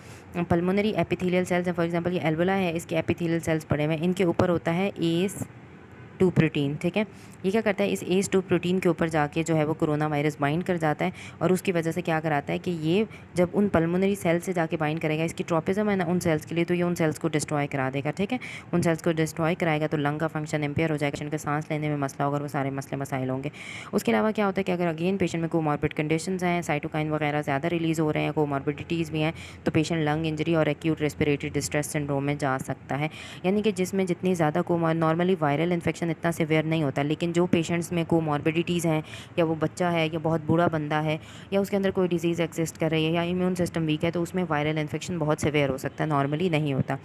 पल्मोनरी एपिथेलियल सेल्स हैं, फॉर एग्जांपल ये एल्वोला है, इसके एपिथेलियल सेल्स पड़े हुए हैं, इनके ऊपर होता है ACE2 प्रोटीन, ठीक है। ये क्या करता है, इस ACE2 प्रोटीन के ऊपर जाके जो है वो कोरोना वायरस बाइंड कर जाता है, और उसकी वजह से क्या कराता है कि ये जब उन पल्मोनरी सेल्स से जाके बाइंड करेगा, इसकी ट्रोपिज्म है ना उन सेल्स के लिए, तो ये उन सेल्स को डिस्ट्रॉय करा देगा, ठीक है। उन सेल्स को डिस्ट्रॉय कराएगा तो लंग का फंक्शन इम्पेयर हो जाएगा, पेशेंट के सांस लेने में मसला होगा, और वो सारे मसले मसाइल होंगे। उसके अलावा क्या होता है कि अगर अगेन पेशेंट में कोमॉर्बिड कंडीशंस हैं, साइटोकाइन वगैरह ज़्यादा रिलीज़ हो रहे हैं, कोमॉर्बिडिटीज़ भी हैं, तो पेशेंट लंग इंजरी और एक्यूट रेस्पिरेटरी डिस्ट्रेस सिंड्रोम में जा सकता है। यानी कि जिसमें जितनी ज़्यादा नॉर्मली वायरल इन्फेक्शन इतना सिवियर नहीं होता, लेकिन जो पेशेंट्स में कोमॉर्बिडिटीज़ हैं, या वो बच्चा है, या बहुत बूढ़ा बंदा है, या उसके अंदर कोई डिजीज़ एग्जिस्ट कर रही है, या इम्यून सिस्टम वीक है, तो उसमें वायरल इन्फेक्शन बहुत सिवियर हो सकता है, नॉर्मली नहीं होता।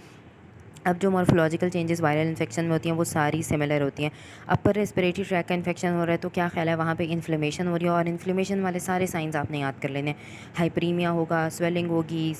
अब जो मॉर्फोलॉजिकल चेंजेस वायरल इन्फेक्शन में होती हैं वो सारी सिमिलर होती हैं। अपर रेस्पिरेटरी ट्रैक का इन्फेक्शन हो रहा है तो क्या ख्याल है, वहाँ पे इन्फ्लेमेशन हो रही है, और इन्फ्लेमेशन वाले सारे साइंस आपने याद कर लेने, हाइपरीमिया होगा, स्वेलिंग होगी,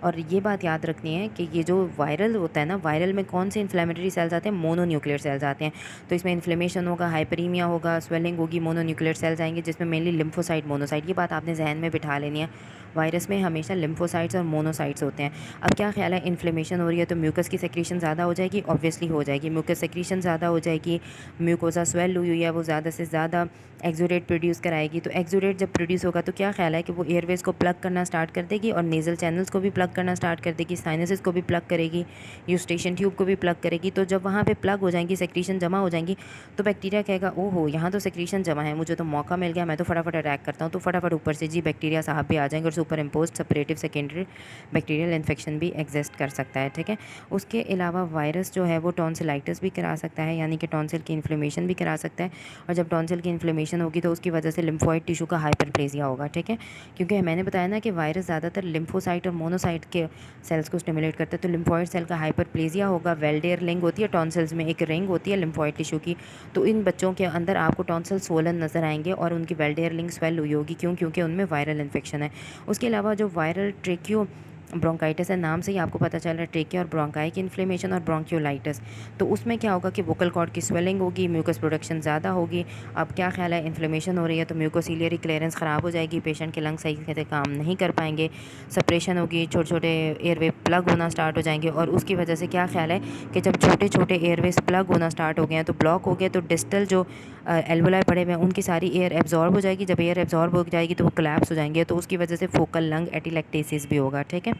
और ये बात याद रखनी है कि ये जो वायरल होता है ना, वायरल में कौन से इन्फ्लेमेटरी सेल्स आते हैं, मोनोन्यूक्लियर सेल्स आते हैं, तो इसमें इन्फ्लेमेशन होगा, हाइपरीमिया होगा, स्वेलिंग होगी, मोनोन्यूक्लियर सेल्स आएंगे, जिसमें मेनली लिम्फोसाइट, मोनोसाइट, ये बात आपने जहन में बिठा लेनी है। वायरस में हमेशा लिम्फोसाइट्स और मोनोसाइट्स होते हैं। अब क्या ख्याल है, इन्फ्लेमेशन हो रही है तो म्यूकस की सेक्रेशन ज़्यादा हो जाएगी, ऑब्वियसली हो जाएगी, म्यूकस सेक्रेशन ज़्यादा हो जाएगी, म्यूकोसा स्वेल हुई है वो ज़्यादा से ज़्यादा एक्सुडेट प्रोड्यूस कराएगी, तो एक्सुडेट जब प्रोड्यूस होगा तो क्या ख्याल है कि वो एयरवेज को प्लग करना स्टार्ट कर देगी, और नेज़ल चैनल्स को भी प्लग करना स्टार्ट कर देगी, साइनसेस को भी प्लग करेगी, यूस्टेशन ट्यूब को भी प्लग करेगी। तो जब वहाँ पे प्लग हो जाएंगी, सेक्रेशन जमा हो जाएंगी, तो बैक्टीरिया कहेगा ओहो यहाँ तो सेक्रेशन जमा है, मुझे तो मौका मिल गया, मैं तो फटाफट अटैक करता हूँ, तो फटाफट ऊपर से जी बैक्टीरिया साहब भी आ जाएंगे, और super impose separative secondary bacterial infection भी एग्जिस्ट कर सकता है, ठीक है। उसके अलावा वायरस जो है वो टॉन्सिलाइटिस भी करा सकता है, यानी कि टॉन्सिल की इन्फ्लेमेशन भी करा सकता है, और जब टॉन्सिल की इन्फ्लेमेशन इन्फ्लेमेशन होगी तो उसकी वजह से लिम्फोइड टिश्यू का हाइपरप्लेजिया होगा, ठीक है। क्योंकि मैंने बताया ना कि वायरस ज़्यादातर लिम्फोसाइट और मोनोसाइट के सेल्स को स्टिमुलेट करता है, तो लिम्फोइड सेल का हाइपरप्लेजिया होगा। वेल्डेयर रिंग होती है टॉन्सिल्स में, एक रिंग होती है लिम्फोइड टिश्यू की, तो इन बच्चों के अंदर आपको टॉन्सिल स्वोलन नज़र आएंगे और उनकी वेल्डेयर रिंग स्वेल हुई होगी। क्यों? क्योंकि उनमें वायरल इन्फेक्शन है। उसके अलावा जो वायरल ट्रेक्यो ब्रोंकाइटिस है, नाम से ही आपको पता चल रहा है ट्रेकिया और ब्रोंकाई की इन्फ्लेमेशन और ब्रोंक्योलाइटिस, तो उसमें क्या होगा कि वोकल कॉर्ड की स्वेलिंग होगी, म्यूकस प्रोडक्शन ज़्यादा होगी। अब क्या ख्याल है, इन्फ्लेमेशन हो रही है तो म्यूकोसिलियरी क्लियरेंस ख़राब हो जाएगी, पेशेंट के लंग सही से काम नहीं कर पाएंगे, सप्रेशन होगी, छोटे छोटे एयरवे प्लग होना स्टार्ट हो जाएंगे। और उसकी वजह से क्या ख्याल है कि जब छोटे छोटे एयरवेज प्लग होना स्टार्ट हो गए हैं तो ब्लॉक हो गए, तो डिस्टल जो एल्वोलाई पड़े हुए हैं उनकी सारी एयर एब्जॉर्ब हो जाएगी। जब एयर एब्जॉर्ब हो जाएगी तो वो कोलैप्स हो जाएंगे, तो उसकी वजह से फोकल लंग एटिलेक्टेसिस भी होगा, ठीक है।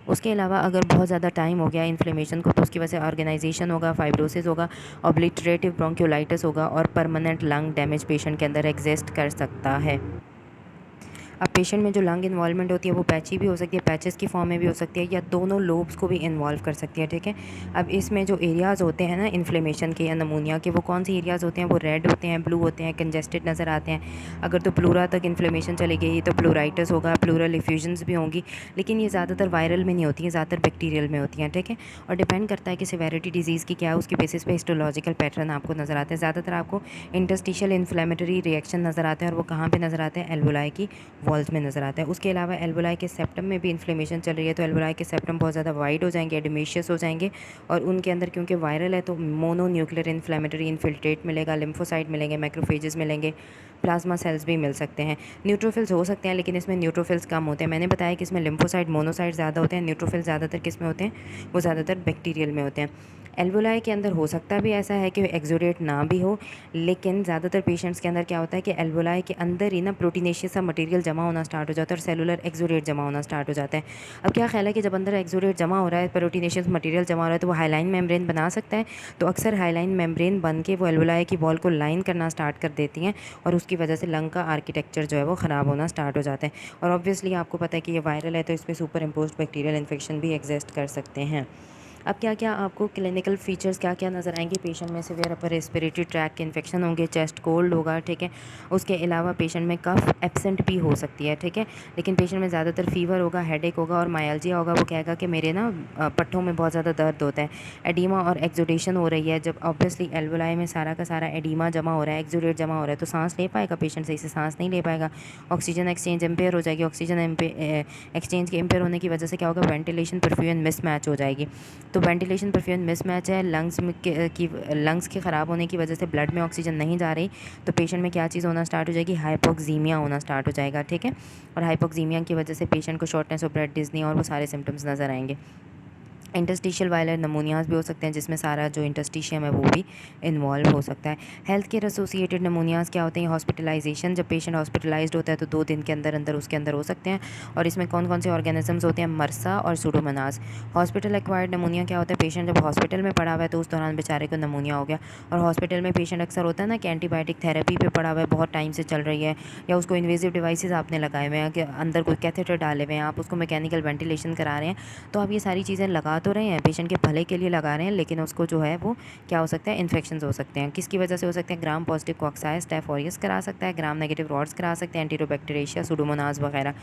उसके अलावा अगर बहुत ज़्यादा टाइम हो गया इन्फ्लेमेशन को तो उसकी वजह से ऑर्गेनाइजेशन होगा, फाइब्रोसिस होगा, ऑब्लिटरेटिव ब्रोंक्योलाइटिस होगा और परमानेंट लंग डैमेज पेशेंट के अंदर एग्जिस्ट कर सकता है। अब पेशेंट में जो लंग इन्वॉल्वमेंट होती है वो पैची भी हो सकती है, पैचेस की फॉर्म में भी हो सकती है, या दोनों लोब्स को भी इन्वॉल्व कर सकती है, ठीक है। अब इसमें जो एरियाज़ होते हैं ना इन्फ्लेमेशन के या नमूनिया के, वो कौन से एरियाज़ होते हैं? वो रेड होते हैं, ब्लू होते हैं, कंजेस्टेड नज़र आते हैं। अगर तो प्लूरा तक इन्फ्लेमेशन चली गई तो प्लूराइटिस होगा, प्लूरल इफ्यूजन्स भी होंगी, लेकिन ये ज़्यादातर वायरल में नहीं होती हैं, ज़्यादातर बैक्टीरियल में होती हैं, ठीक है। और डिपेंड करता है कि सिवेरिटी डिजीज़ की क्या है, उसके बेसिस पे हिस्टोलॉजिकल पैटर्न आपको नज़र आते हैं। ज़्यादातर आपको इंटरस्टिशियल इन्फ्लेमेटरी रिएक्शन नज़र आते हैं और वो कहाँ पर नज़र आते हैं? एल्वोलाई की वॉल्स में नज़र आता है। उसके अलावा एल्वोलाई के सेप्टम में भी इन्फ्लेमेशन चल रही है तो एल्वोलाई के सेप्टम बहुत ज़्यादा वाइड हो जाएंगे, एडिमेशियस हो जाएंगे, और उनके अंदर क्योंकि वायरल है तो मोनो न्यूक्लियर इन्फ्लेमेटरी इन्फिल्ट्रेट मिलेगा, लिम्फोसाइट मिलेंगे, मैक्रोफेजेस मिलेंगे, प्लाज्मा सेल्स भी मिल सकते हैं, न्यूट्रोफिल्स हो सकते हैं, लेकिन इसमें न्यूट्रोफिल्स कम होते हैं। मैंने बताया कि इसमें लिम्फोसाइट मोनोसाइट ज़्यादा होते हैं, न्यूट्रोफिल्स ज़्यादातर किस में होते हैं? वो ज़्यादातर बैक्टीरियल में होते हैं। एल्वोलाई के अंदर हो सकता भी ऐसा है कि एक्सुडेट ना भी हो, लेकिन ज़्यादातर पेशेंट्स के अंदर क्या होता है कि एल्वोलाई के अंदर ही ना प्रोटीनेशियस सा मटेरियल जमा होना स्टार्ट हो जाता है और सेलुलर एक्सुडेट जमा होना स्टार्ट हो जाता है। अब क्या ख्याल है कि जब अंदर एक्सुडेट जमा हो रहा है, प्रोटीनेशियस मटेरियल जमा हो रहा है, तो वो हाईलाइन मेम्ब्रेन बना सकता है, तो अक्सर हाईलाइन मेम्ब्रेन बन के वो एल्वोलाई की वॉल को लाइन करना स्टार्ट कर देती हैं और उसकी वजह से लंग का आर्किटेक्चर जो है वो ख़राब होना स्टार्ट हो जाता है। और ऑब्वियसली आपको पता है कि ये वायरल है तो इस पर सुपर इम्पोज्ड बैक्टीरियल इन्फेक्शन भी एग्जिस्ट कर सकते हैं। अब क्या क्या आपको क्लिनिकल फीचर्स क्या क्या नज़र आएंगे? पेशेंट में सिवियर अपर रेस्पिरेटरी ट्रैक के इन्फेक्शन होंगे, चेस्ट कोल्ड होगा, ठीक है। उसके अलावा पेशेंट में कफ एब्सेंट भी हो सकती है, ठीक है, लेकिन पेशेंट में ज़्यादातर फीवर होगा, हेडेक होगा और मायल्जिया होगा। वो कहेगा कि मेरे ना पट्टों में बहुत ज़्यादा दर्द होता है, एडीमा और एक्सुडेशन हो रही है। जब ऑब्वियसली एल्वोलाई में सारा का सारा एडीमा जमा हो रहा है, एक्सुडेट जमा हो रहा है, तो सांस ले पाएगा पेशेंट? सही से सांस नहीं ले पाएगा, ऑक्सीजन एक्सचेंज इम्पेयर हो जाएगी। ऑक्सीजन एक्सचेंज के इम्पेयर होने की वजह से क्या होगा? वेंटिलेशन परफ्यूजन मिसमैच हो जाएगी। तो वेंटिलेशन परफ्यूजन मिसमैच है, लंग्स के ख़राब होने की वजह से ब्लड में ऑक्सीजन नहीं जा रही, तो पेशेंट में क्या चीज़ होना स्टार्ट हो जाएगी? हाइपोक्सीमिया होना स्टार्ट हो जाएगा, ठीक है। और हाइपोक्सीमिया की वजह से पेशेंट को शॉर्टनेस ऑफ ब्रेथ, डिज्नी और वो सारे सिम्टम्स नज़र आएंगे। इंटरस्टिशियल वायरल नमूनियाज भी हो सकते हैं जिसमें सारा जो इंटरस्टिशियम है वो भी इन्वॉल्व हो सकता है। हेल्थ केयर एसोसिएटेड नमूनियाज क्या होते हैं? हॉस्पिटलाइजेशन, जब पेशेंट हॉस्पिटलाइज्ड होता है तो 2 दिन के अंदर अंदर उसके अंदर हो सकते हैं। और इसमें कौन कौन से ऑर्गेनिजम्स होते हैं? मरसा और सूडोमोनास। हॉस्पिटल एक्वायर्ड नमूनिया क्या होता है? पेशेंट जब हॉस्पिटल में पड़ा हुआ है तो उस दौरान बेचारे को नमूनिया हो गया, और हॉस्पिटल में पेशेंट अक्सर होता है ना कि एंटीबायोटिक थेरेपी पे पड़ा हुआ है, बहुत टाइम से चल रही है, या उसको इन्वेजिव डिवाइसेस आपने लगाए हुए हैं कि अंदर कोई कैथेटर डाले हुए हैं, आप उसको मैकेनिकल वेंटिलेशन करा रहे हैं, तो आप ये सारी चीज़ें लगा तो रहे हैं, पेशेंट के भले के लिए लगा रहे हैं, लेकिन उसको जो है वो क्या हो सकता है? इन्फेक्शंस हो सकते हैं। किसकी वजह से हो सकते हैं? ग्राम पॉजिटिव कॉक्साई, स्टेफ ऑरियस करा सकता है, ग्राम नेगेटिव रॉड्स करा सकते हैं, एंटीरोबैक्टीरिया, सुडोमोनास वगैरह।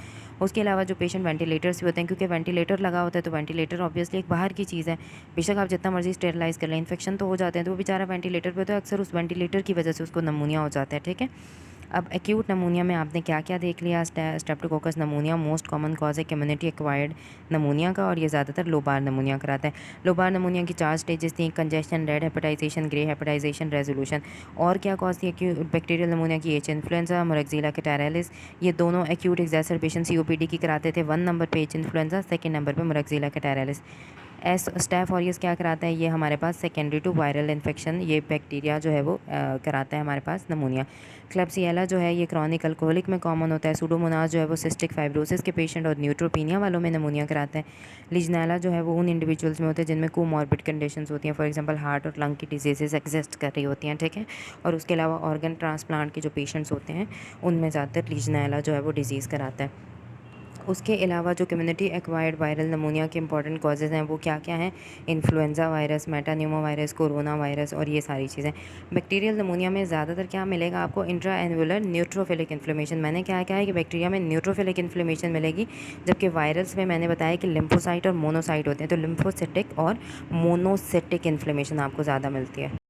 उसके अलावा जो पेशेंट वेंटिलेटर्स भी होते हैं, क्योंकि वेंटिलेटर लगा होता है तो वेंटिलेटर ऑब्वियसली एक बाहर की चीज़ है, बेशक आप जितना मर्जी स्टेरलाइज कर लें, इन्फेक्शन तो हो जाते हैं, तो वो बेचारा वेंटिलेटर पर, तो अक्सर उस वेंटिलेटर की वजह से उसको नमूनिया हो जाता है, ठीक है। अब एक्यूट नमूनिया में आपने क्या क्या देख लिया? स्ट्रेप्टोकोकस नमूनिया मोस्ट कॉमन कॉज है कम्युनिटी एक्वायर्ड नमूनिया का, और ये ज़्यादातर लोबार नमूनिया कराता है। लोबार नमूनिया की 4 स्टेजेस थी: congestion, red hepatisation, grey hepatisation, resolution. और क्या कॉज थी एक्यूट बैक्टीरियल नमूनिया की? H influenza, moraxella catarrhalis. ये दोनों एक्यूट एक्सैसरबेशन सीओपीडी की कराते थे। 1 नंबर पे एच इन्फ्लुएंजा, 2nd नंबर पे मोरक्जिला कैटारालिस। स्टेफ ऑरियस क्या कराता है? ये हमारे पास सेकेंडरी टू वायरल इन्फेक्शन, ये बैक्टीरिया जो है वो कराता है हमारे पास नमूनिया। क्लेब्सिएला जो है ये क्रॉनिक अल्कोहलिक में कॉमन होता है। सूडोमोनास जो है वो सिस्टिक फाइब्रोसिस के पेशेंट और न्यूट्रोपीनिया वालों में नमूनिया कराता है। लिजनैला जो है वो उन इंडिविजुअल्स में होते हैं जिनमें कोमॉर्बिड कंडीशंस होती हैं, फॉर एग्जांपल हार्ट और लंग की डिजीजेस एग्जिस्ट कर रही होती हैं, ठीक है। और उसके अलावा ऑर्गन ट्रांसप्लांट के जो पेशेंट्स होते हैं उनमें ज़्यादातर लिजनैला जो है वो डिजीज़ कराता है। उसके अलावा जो कम्युनिटी एक्वायर्ड वायरल नमूनिया के इंपॉर्टेंट कॉजेज़ हैं वो क्या क्या हैं? Influenza virus, metapneumo virus, corona virus और ये सारी चीज़ें। बैक्टीरियल नमूनिया में ज़्यादातर क्या मिलेगा आपको? Intra annular neutrophilic inflammation. मैंने क्या क्या है कि बैक्टीरिया में न्यूट्रोफिलिक इन्फ्लेमेशन मिलेगी, जबकि वायरल्स में मैंने बताया कि लिम्फोसाइट और मोनोसाइट होते हैं, तो लिम्फोसिटिक और मोनोसिटिक इन्फ्लेमेशन आपको ज़्यादा मिलती है।